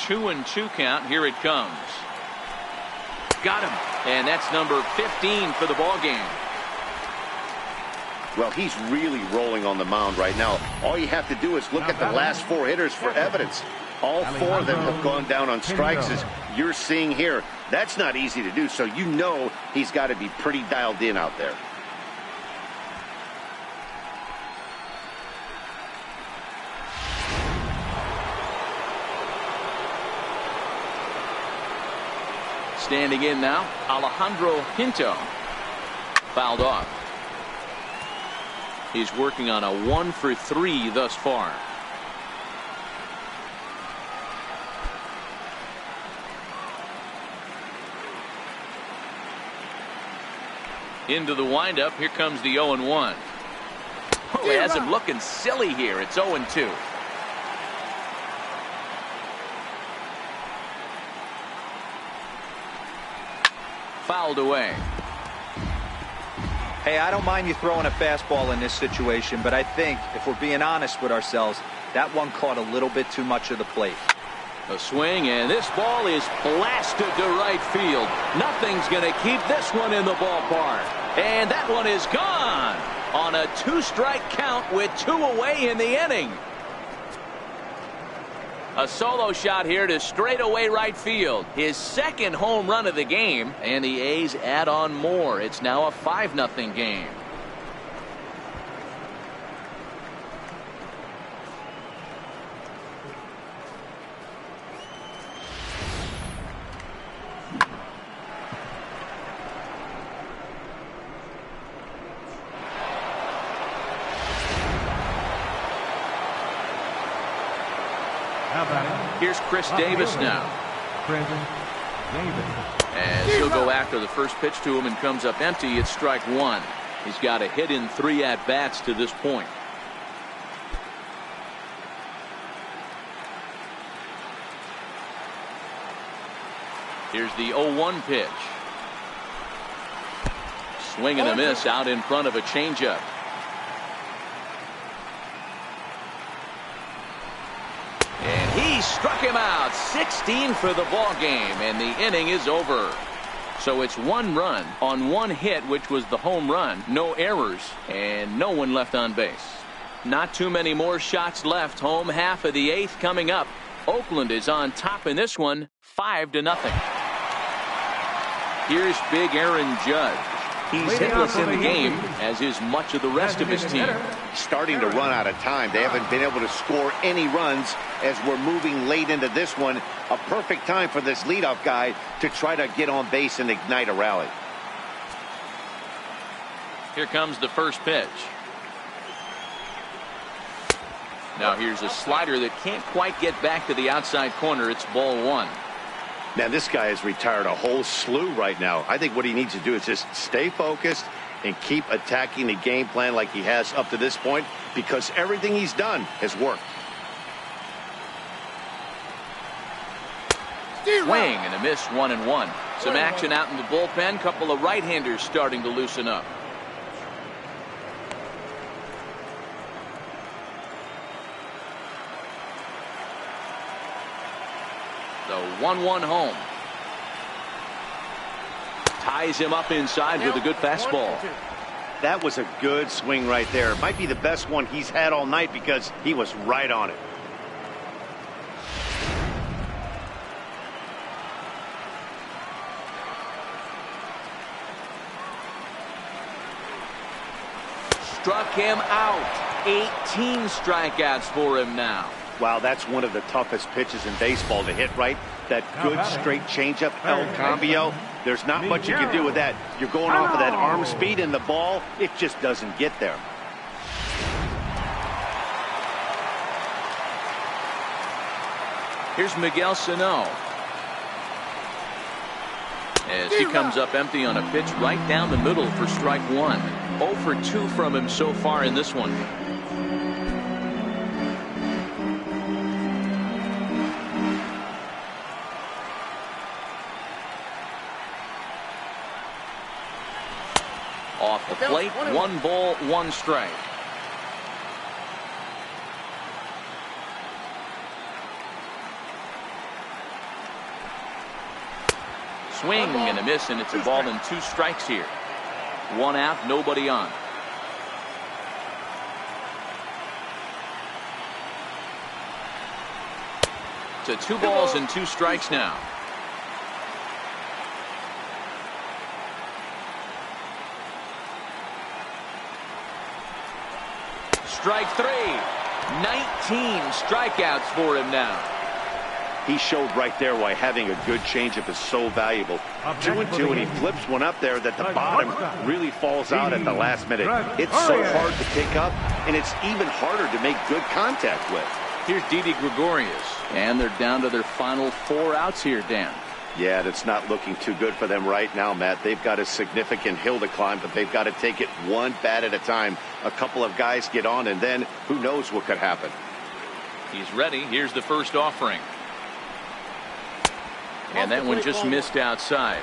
2-2 count. Here it comes. Got him. And that's number 15 for the ball game. Well, he's really rolling on the mound right now. All you have to do is look at the last 4 hitters for evidence. All 4 of them have gone down on strikes, as you're seeing here. That's not easy to do, so you know he's got to be pretty dialed in out there. Standing in now, Alejandro Pinto. Fouled off. He's working on a 1-for-3 thus far. Into the windup. Here comes the 0-1. Oh, he has him looking silly here. It's 0-2. Fouled away. Hey, I don't mind you throwing a fastball in this situation, but I think if we're being honest with ourselves, that one caught a little bit too much of the plate. A swing, and this ball is blasted to right field. Nothing's going to keep this one in the ballpark. And that one is gone on a 2-strike count with 2 away in the inning. A solo shot here to straightaway right field. His second home run of the game, and the A's add on more. It's now a 5-0 game. Here's Chris Davis now. As he'll go after the first pitch to him and comes up empty. It's strike 1. He's got a hit in 3 at-bats to this point. Here's the 0-1 pitch. Swing and a miss out in front of a changeup. And he struck him out. 16 for the ball game, and the inning is over. So it's 1 run on 1 hit, which was the home run. No errors and no one left on base. Not too many more shots left. Home half of the 8th coming up. Oakland is on top in this one, 5-0. Here's big Aaron Judge. He's hitless in the game, as is much of the rest of his team. Starting to run out of time. They haven't been able to score any runs as we're moving late into this one. A perfect time for this leadoff guy to try to get on base and ignite a rally. Here comes the first pitch. Now here's a slider that can't quite get back to the outside corner. It's ball 1. Man, this guy has retired a whole slew right now. I think what he needs to do is just stay focused and keep attacking the game plan like he has up to this point, because everything he's done has worked. Swing and a miss, 1-1. Some action out in the bullpen. Couple of right-handers starting to loosen up. The 1-1 home. Ties him up inside with a good fastball. That was a good swing right there. Might be the best one he's had all night because he was right on it. Struck him out. 18 strikeouts for him now. Wow, that's one of the toughest pitches in baseball to hit right. That good straight changeup, El Cambio. There's not much you can do with that. You're going off of that arm speed, and the ball, it just doesn't get there. Here's Miguel Sano. As he comes up empty on a pitch right down the middle for strike 1. 0 for 2 from him so far in this one. Off the plate, 1 ball, 1 strike. swing and a miss, and it's a ball and 2 strikes here. 1 out, nobody on. To 2 balls and 2 strikes now. Strike 3. 19 strikeouts for him now. He showed right there why having a good changeup is so valuable. 2-2, and he flips one up there that the bottom really falls out at the last minute. It's so hard to pick up, and it's even harder to make good contact with. Here's Didi Gregorius, and they're down to their final 4 outs here, Dan. Yeah, that's not looking too good for them right now, Matt. They've got a significant hill to climb, but they've got to take it one bat at a time. A couple of guys get on, and then who knows what could happen. He's ready. Here's the first offering. And that one just missed outside.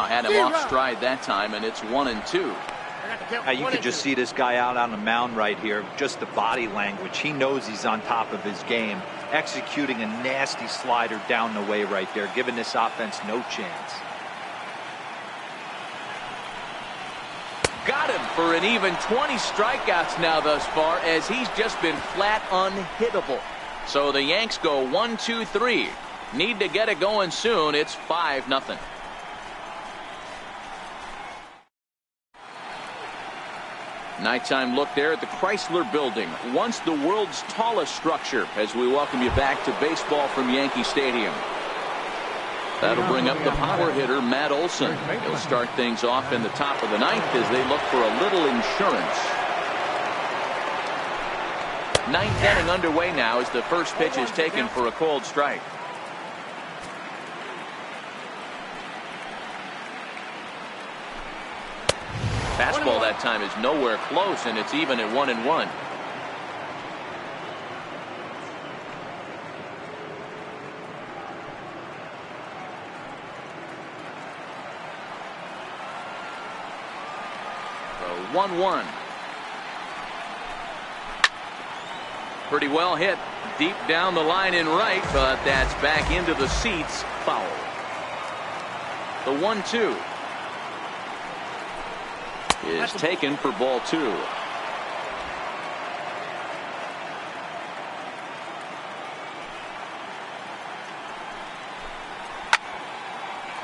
Had him off stride that time, and it's 1-2. Now you could just see this guy out on the mound right here. Just the body language. He knows he's on top of his game. Executing a nasty slider down the way right there, giving this offense no chance. Got him for an even 20 strikeouts now thus far, as he's just been flat unhittable. So the Yanks go 1-2-3. Need to get it going soon. It's 5-0. Nighttime look there at the Chrysler Building, once the world's tallest structure, as we welcome you back to baseball from Yankee Stadium. That'll bring up the power hitter, Matt Olson. He'll start things off in the top of the 9th as they look for a little insurance. 9th inning underway now as the first pitch is taken for a cold strike. Fastball that time is nowhere close, and it's even at 1-1. So 1-1. Pretty well hit deep down the line in right, but that's back into the seats. Foul. The 1-2 is taken for ball 2.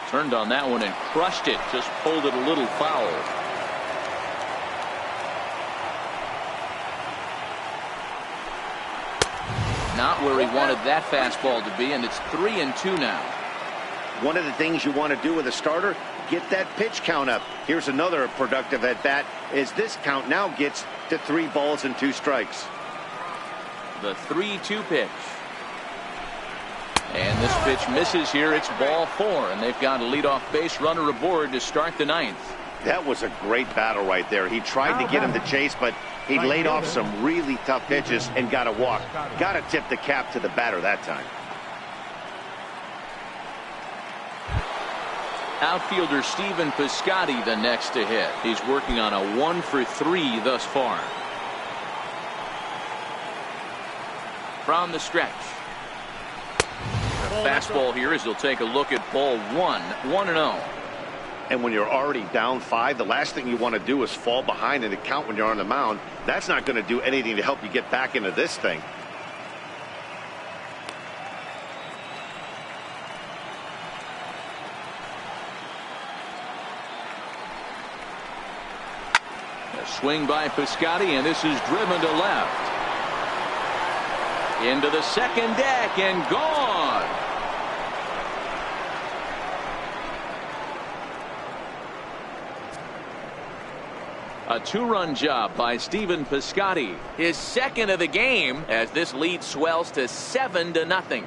Turned on that one and crushed it. Just pulled it a little foul. Not where he wanted that fastball to be, and it's 3-2 now. One of the things you want to do with a starter, get that pitch count up. Here's another productive at bat, as this count now gets to 3 balls and 2 strikes. The 3-2 pitch. And this pitch misses here. It's ball 4, and they've got a leadoff base runner aboard to start the 9th. That was a great battle right there. He tried to get him to chase, but he laid off some really tough pitches and got a walk. Got to tip the cap to the batter that time. Outfielder Stephen Piscotty the next to hit. He's working on a 1-for-3 thus far. From the stretch. A fastball here as he'll take a look at ball 1. 1-0. And when you're already down 5, the last thing you want to do is fall behind in the count when you're on the mound. That's not going to do anything to help you get back into this thing. Swing by Piscotty, and this is driven to left. Into the second deck and gone. A 2-run job by Stephen Piscotty, his second of the game, as this lead swells to 7-0.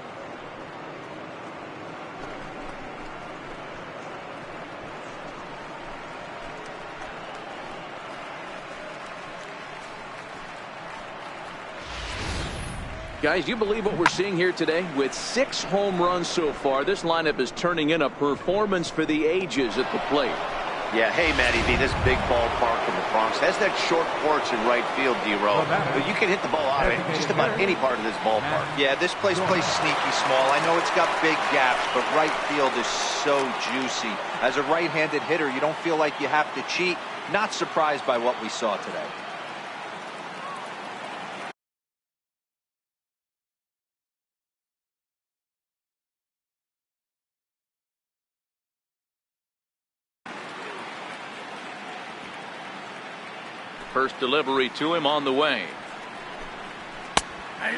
Guys, you believe what we're seeing here today? With 6 home runs so far, this lineup is turning in a performance for the ages at the plate. Yeah, hey, Matty B, this big ballpark in the Bronx has that short porch in right field, D-Row. But you can hit the ball out of it just about any part of this ballpark. Yeah, this place plays sneaky small. I know it's got big gaps, but right field is so juicy. As a right-handed hitter, you don't feel like you have to cheat. Not surprised by what we saw today. First delivery to him on the way.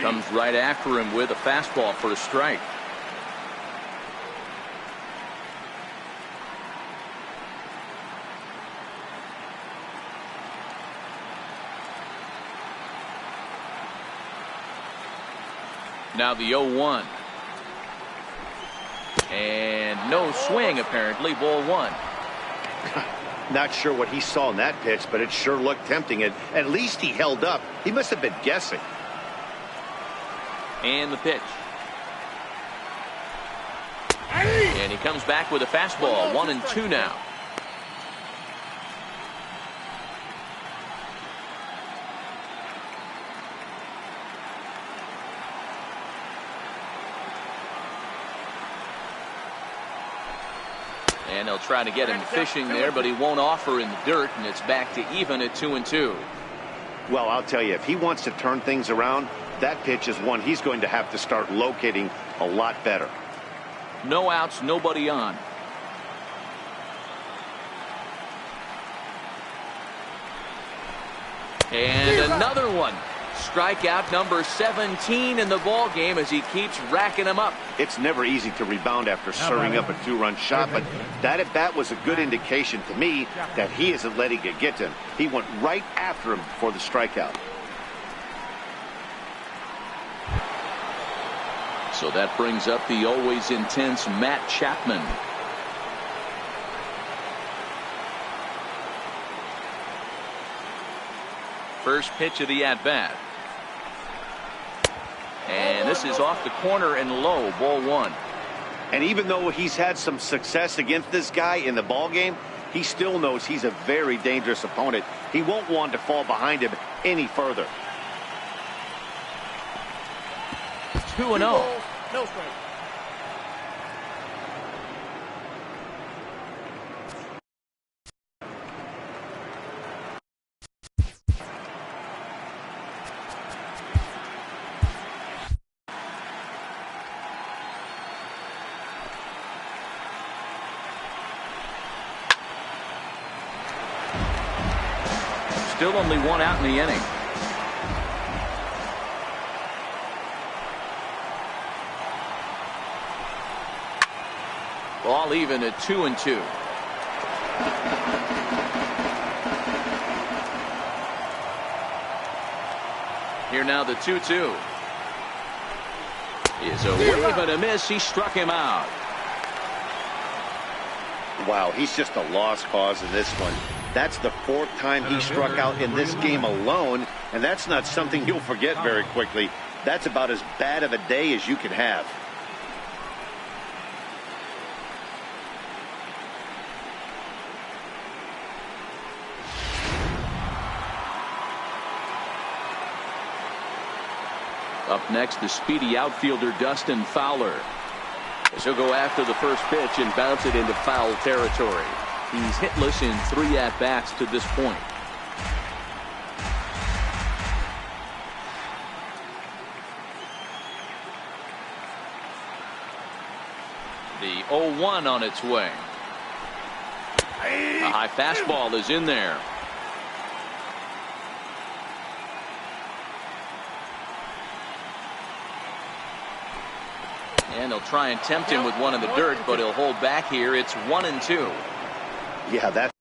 Comes right after him with a fastball for a strike. Now the 0-1. And no swing apparently. Ball 1. Not sure what he saw in that pitch, but it sure looked tempting. And at least he held up. He must have been guessing. And the pitch. And he comes back with a fastball. 1-2 now. And they'll try to get him fishing there, but he won't offer in the dirt, and it's back to even at 2-2. Well, I'll tell you, if he wants to turn things around, that pitch is one he's going to have to start locating a lot better. No outs, nobody on. And another one. Strikeout number 17 in the ball game as he keeps racking them up. It's never easy to rebound after serving up a 2-run shot, but that at bat was a good indication to me that he isn't letting it get to him. He went right after him for the strikeout. So that brings up the always intense Matt Chapman. First pitch of the at-bat. And this is off the corner and low. Ball 1. And even though he's had some success against this guy in the ball game, he still knows he's a very dangerous opponent. He won't want to fall behind him any further. 2-0. No strike. Still only 1 out in the inning. Ball even at 2-2. Here now the 2-2. Is a wave and a miss. He struck him out. Wow, he's just a lost cause in this one. That's the 4th time he struck out in this game alone, and that's not something you'll forget very quickly. That's about as bad of a day as you can have. Up next, the speedy outfielder Dustin Fowler. As he'll go after the first pitch and bounce it into foul territory. He's hitless in 3 at-bats to this point. The 0-1 on its way. A high fastball is in there. And they'll try and tempt him with one in the dirt, but he'll hold back here. It's 1-2. Yeah, that's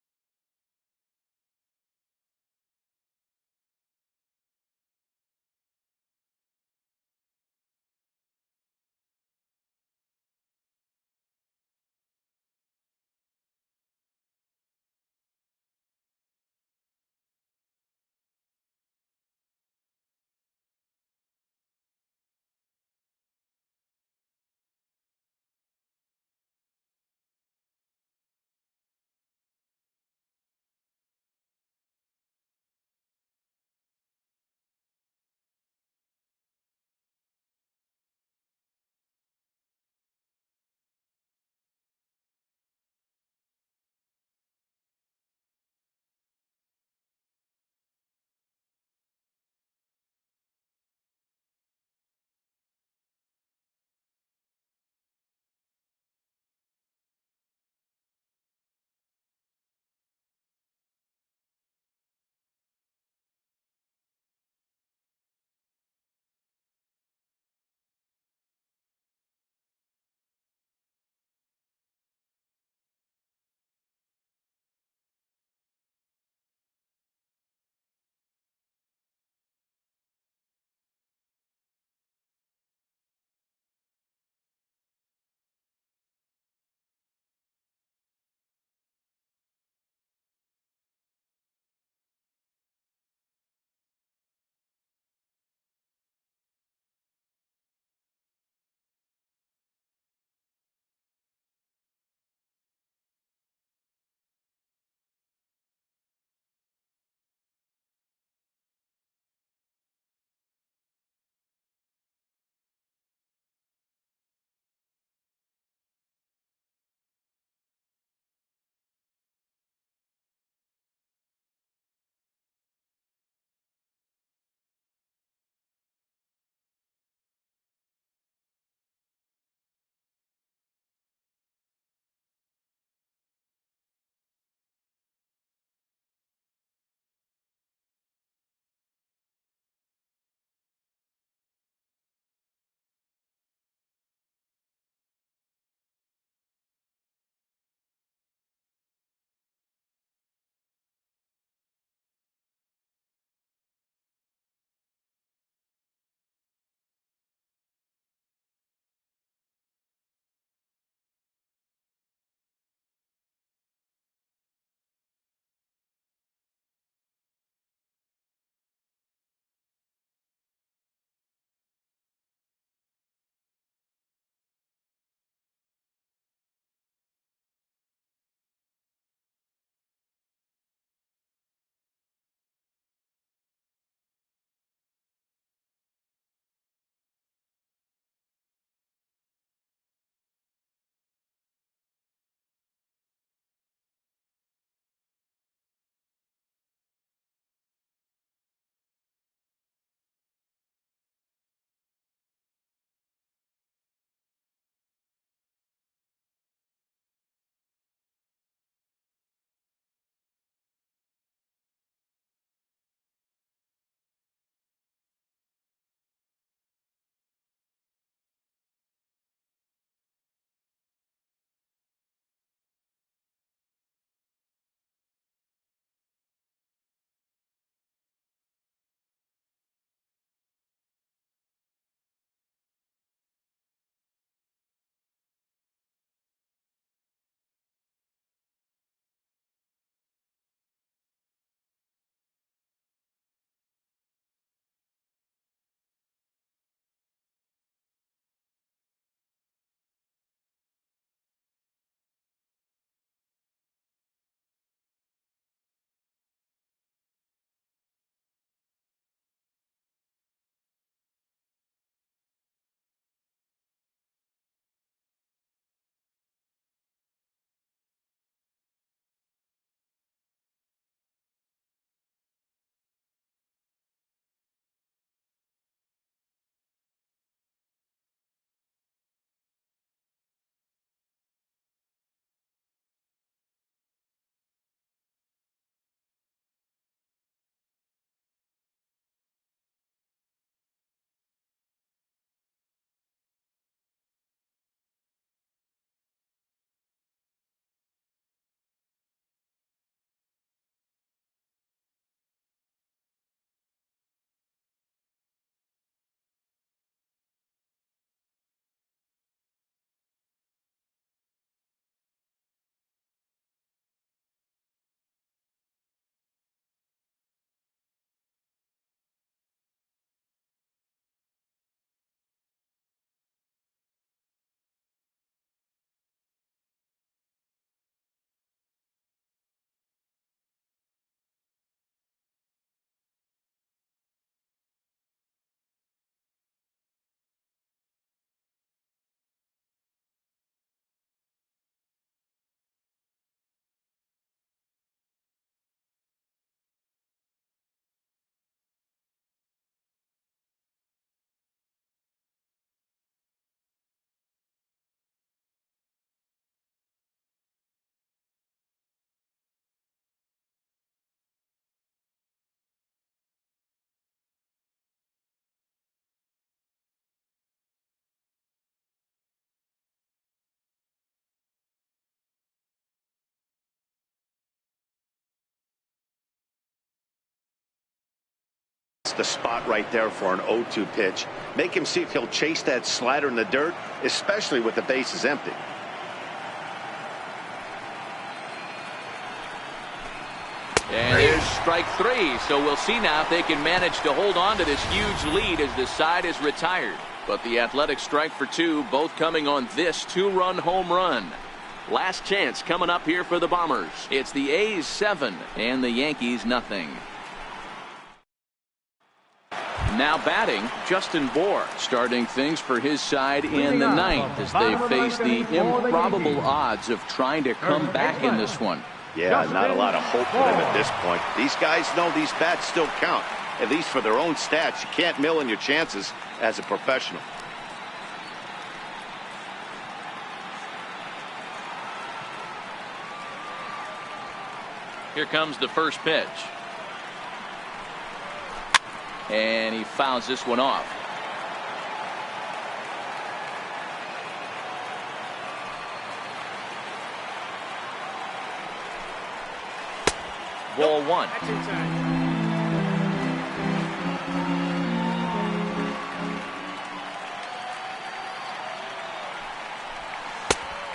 The spot right there for an 0-2 pitch. Make him see if he'll chase that slider in the dirt, especially with the bases empty. And there's strike three. So we'll see now if they can manage to hold on to this huge lead as the side is retired. But the Athletics strike for two, both coming on this two-run home run. Last chance coming up here for the Bombers. It's the A's 7 and the Yankees nothing. Now batting, Justin Bour, starting things for his side in the ninth as they face the improbable odds of trying to come back in this one. Yeah, not a lot of hope for them at this point. These guys know these bats still count, at least for their own stats. You can't mill in your chances as a professional. Here comes the first pitch. And he fouls this one off. Ball one.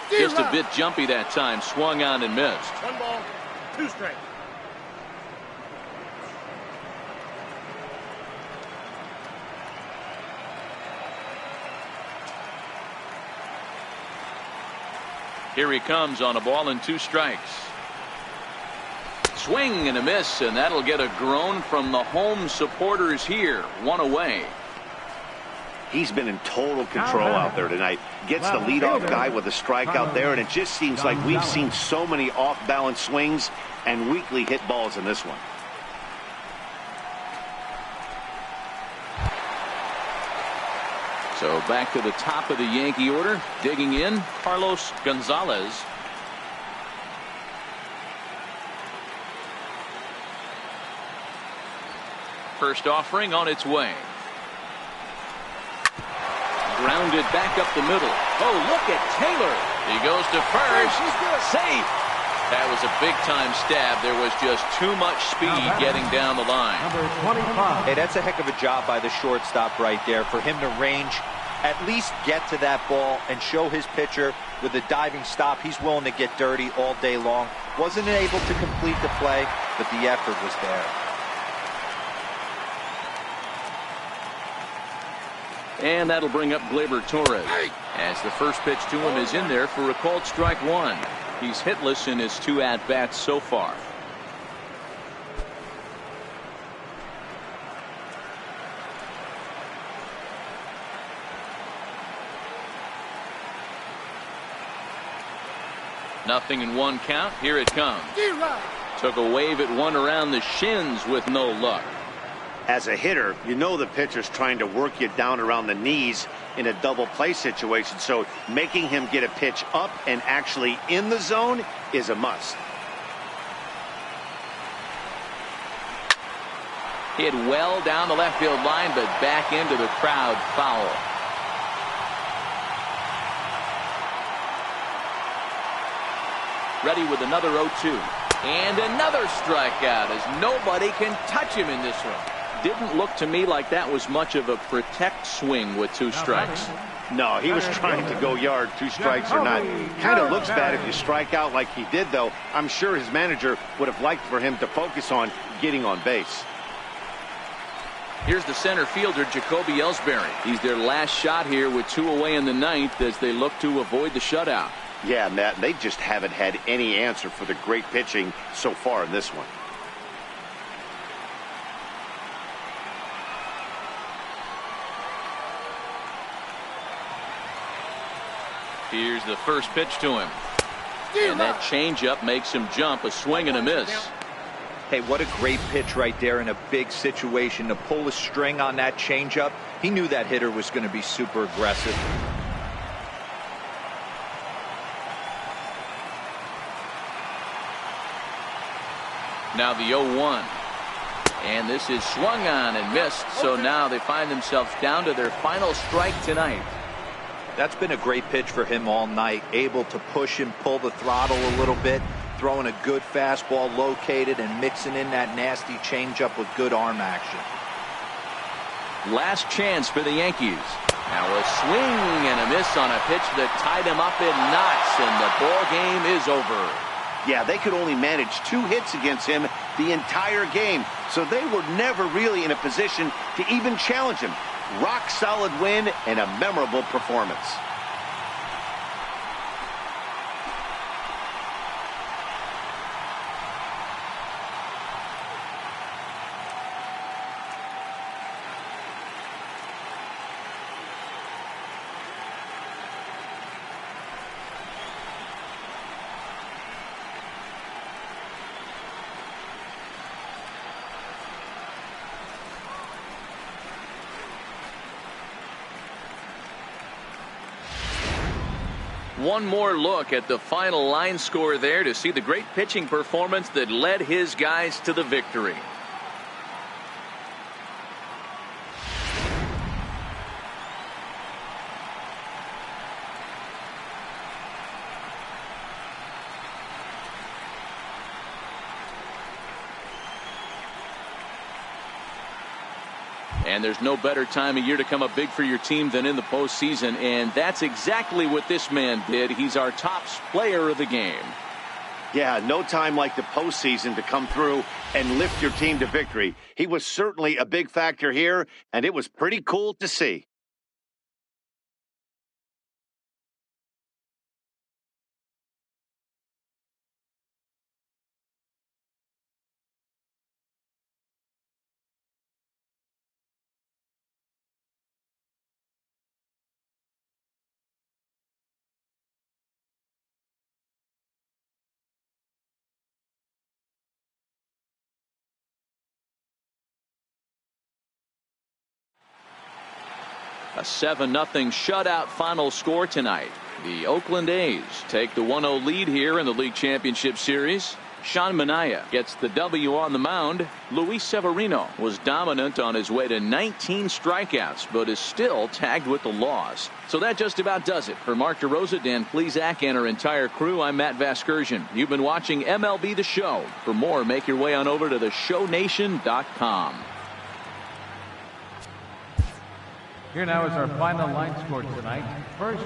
Just a bit jumpy that time. Swung on and missed. 1 ball, 2 strikes. Here he comes on a ball and 2 strikes. Swing and a miss, and that'll get a groan from the home supporters here. 1 away. He's been in total control out there tonight. Gets the leadoff guy with a strikeout there, and it just seems like we've seen so many off-balance swings and weakly hit balls in this one. So back to the top of the Yankee order. Digging in, Carlos Gonzalez. First offering on its way. Grounded back up the middle. Oh, look at Taylor. He goes to first. Safe. That was a big-time stab. There was just too much speed getting down the line. Number 25. Hey, that's a heck of a job by the shortstop right there for him to range, at least get to that ball and show his pitcher with a diving stop. He's willing to get dirty all day long. Wasn't able to complete the play, but the effort was there. And that'll bring up Gleyber Torres as the first pitch to him is in there for a called strike 1. He's hitless in his 2 at-bats so far. Nothing in 1 count. Here it comes. Took a wave at one around the shins with no luck. As a hitter, you know the pitcher's trying to work you down around the knees in a double play situation, so making him get a pitch up and actually in the zone is a must. Hit well down the left field line, but back into the crowd. Foul. Ready with another 0-2. And another strikeout as nobody can touch him in this one. Didn't look to me like that was much of a protect swing with 2 strikes. No, he was trying to go yard, 2 strikes or not. Kind of looks bad if you strike out like he did, though. I'm sure his manager would have liked for him to focus on getting on base. Here's the center fielder, Jacoby Ellsbury. He's their last shot here with 2 away in the ninth as they look to avoid the shutout. Yeah, Matt, they just haven't had any answer for the great pitching so far in this one. Here's the first pitch to him. And that changeup makes him jump. A swing and a miss. Hey, what a great pitch right there in a big situation to pull a string on that changeup. He knew that hitter was going to be super aggressive. Now the 0-1. And this is swung on and missed. So now they find themselves down to their final strike tonight. That's been a great pitch for him all night. Able to push and pull the throttle a little bit. Throwing a good fastball located and mixing in that nasty changeup with good arm action. Last chance for the Yankees. Now a swing and a miss on a pitch that tied him up in knots, and the ball game is over. Yeah, they could only manage 2 hits against him the entire game, so they were never really in a position to even challenge him. Rock solid win and a memorable performance. One more look at the final line score there to see the great pitching performance that led his guys to the victory. And there's no better time of year to come up big for your team than in the postseason, and that's exactly what this man did. He's our top player of the game. Yeah, no time like the postseason to come through and lift your team to victory. He was certainly a big factor here, and it was pretty cool to see. A 7-0 shutout final score tonight. The Oakland A's take the 1-0 lead here in the League Championship Series. Sean Manaea gets the W on the mound. Luis Severino was dominant on his way to 19 strikeouts, but is still tagged with the loss. So that just about does it. For Mark DeRosa, Dan Plesac, and our entire crew, I'm Matt Vasgersian. You've been watching MLB The Show. For more, make your way on over to theshownation.com. Here now is our final line score tonight. First,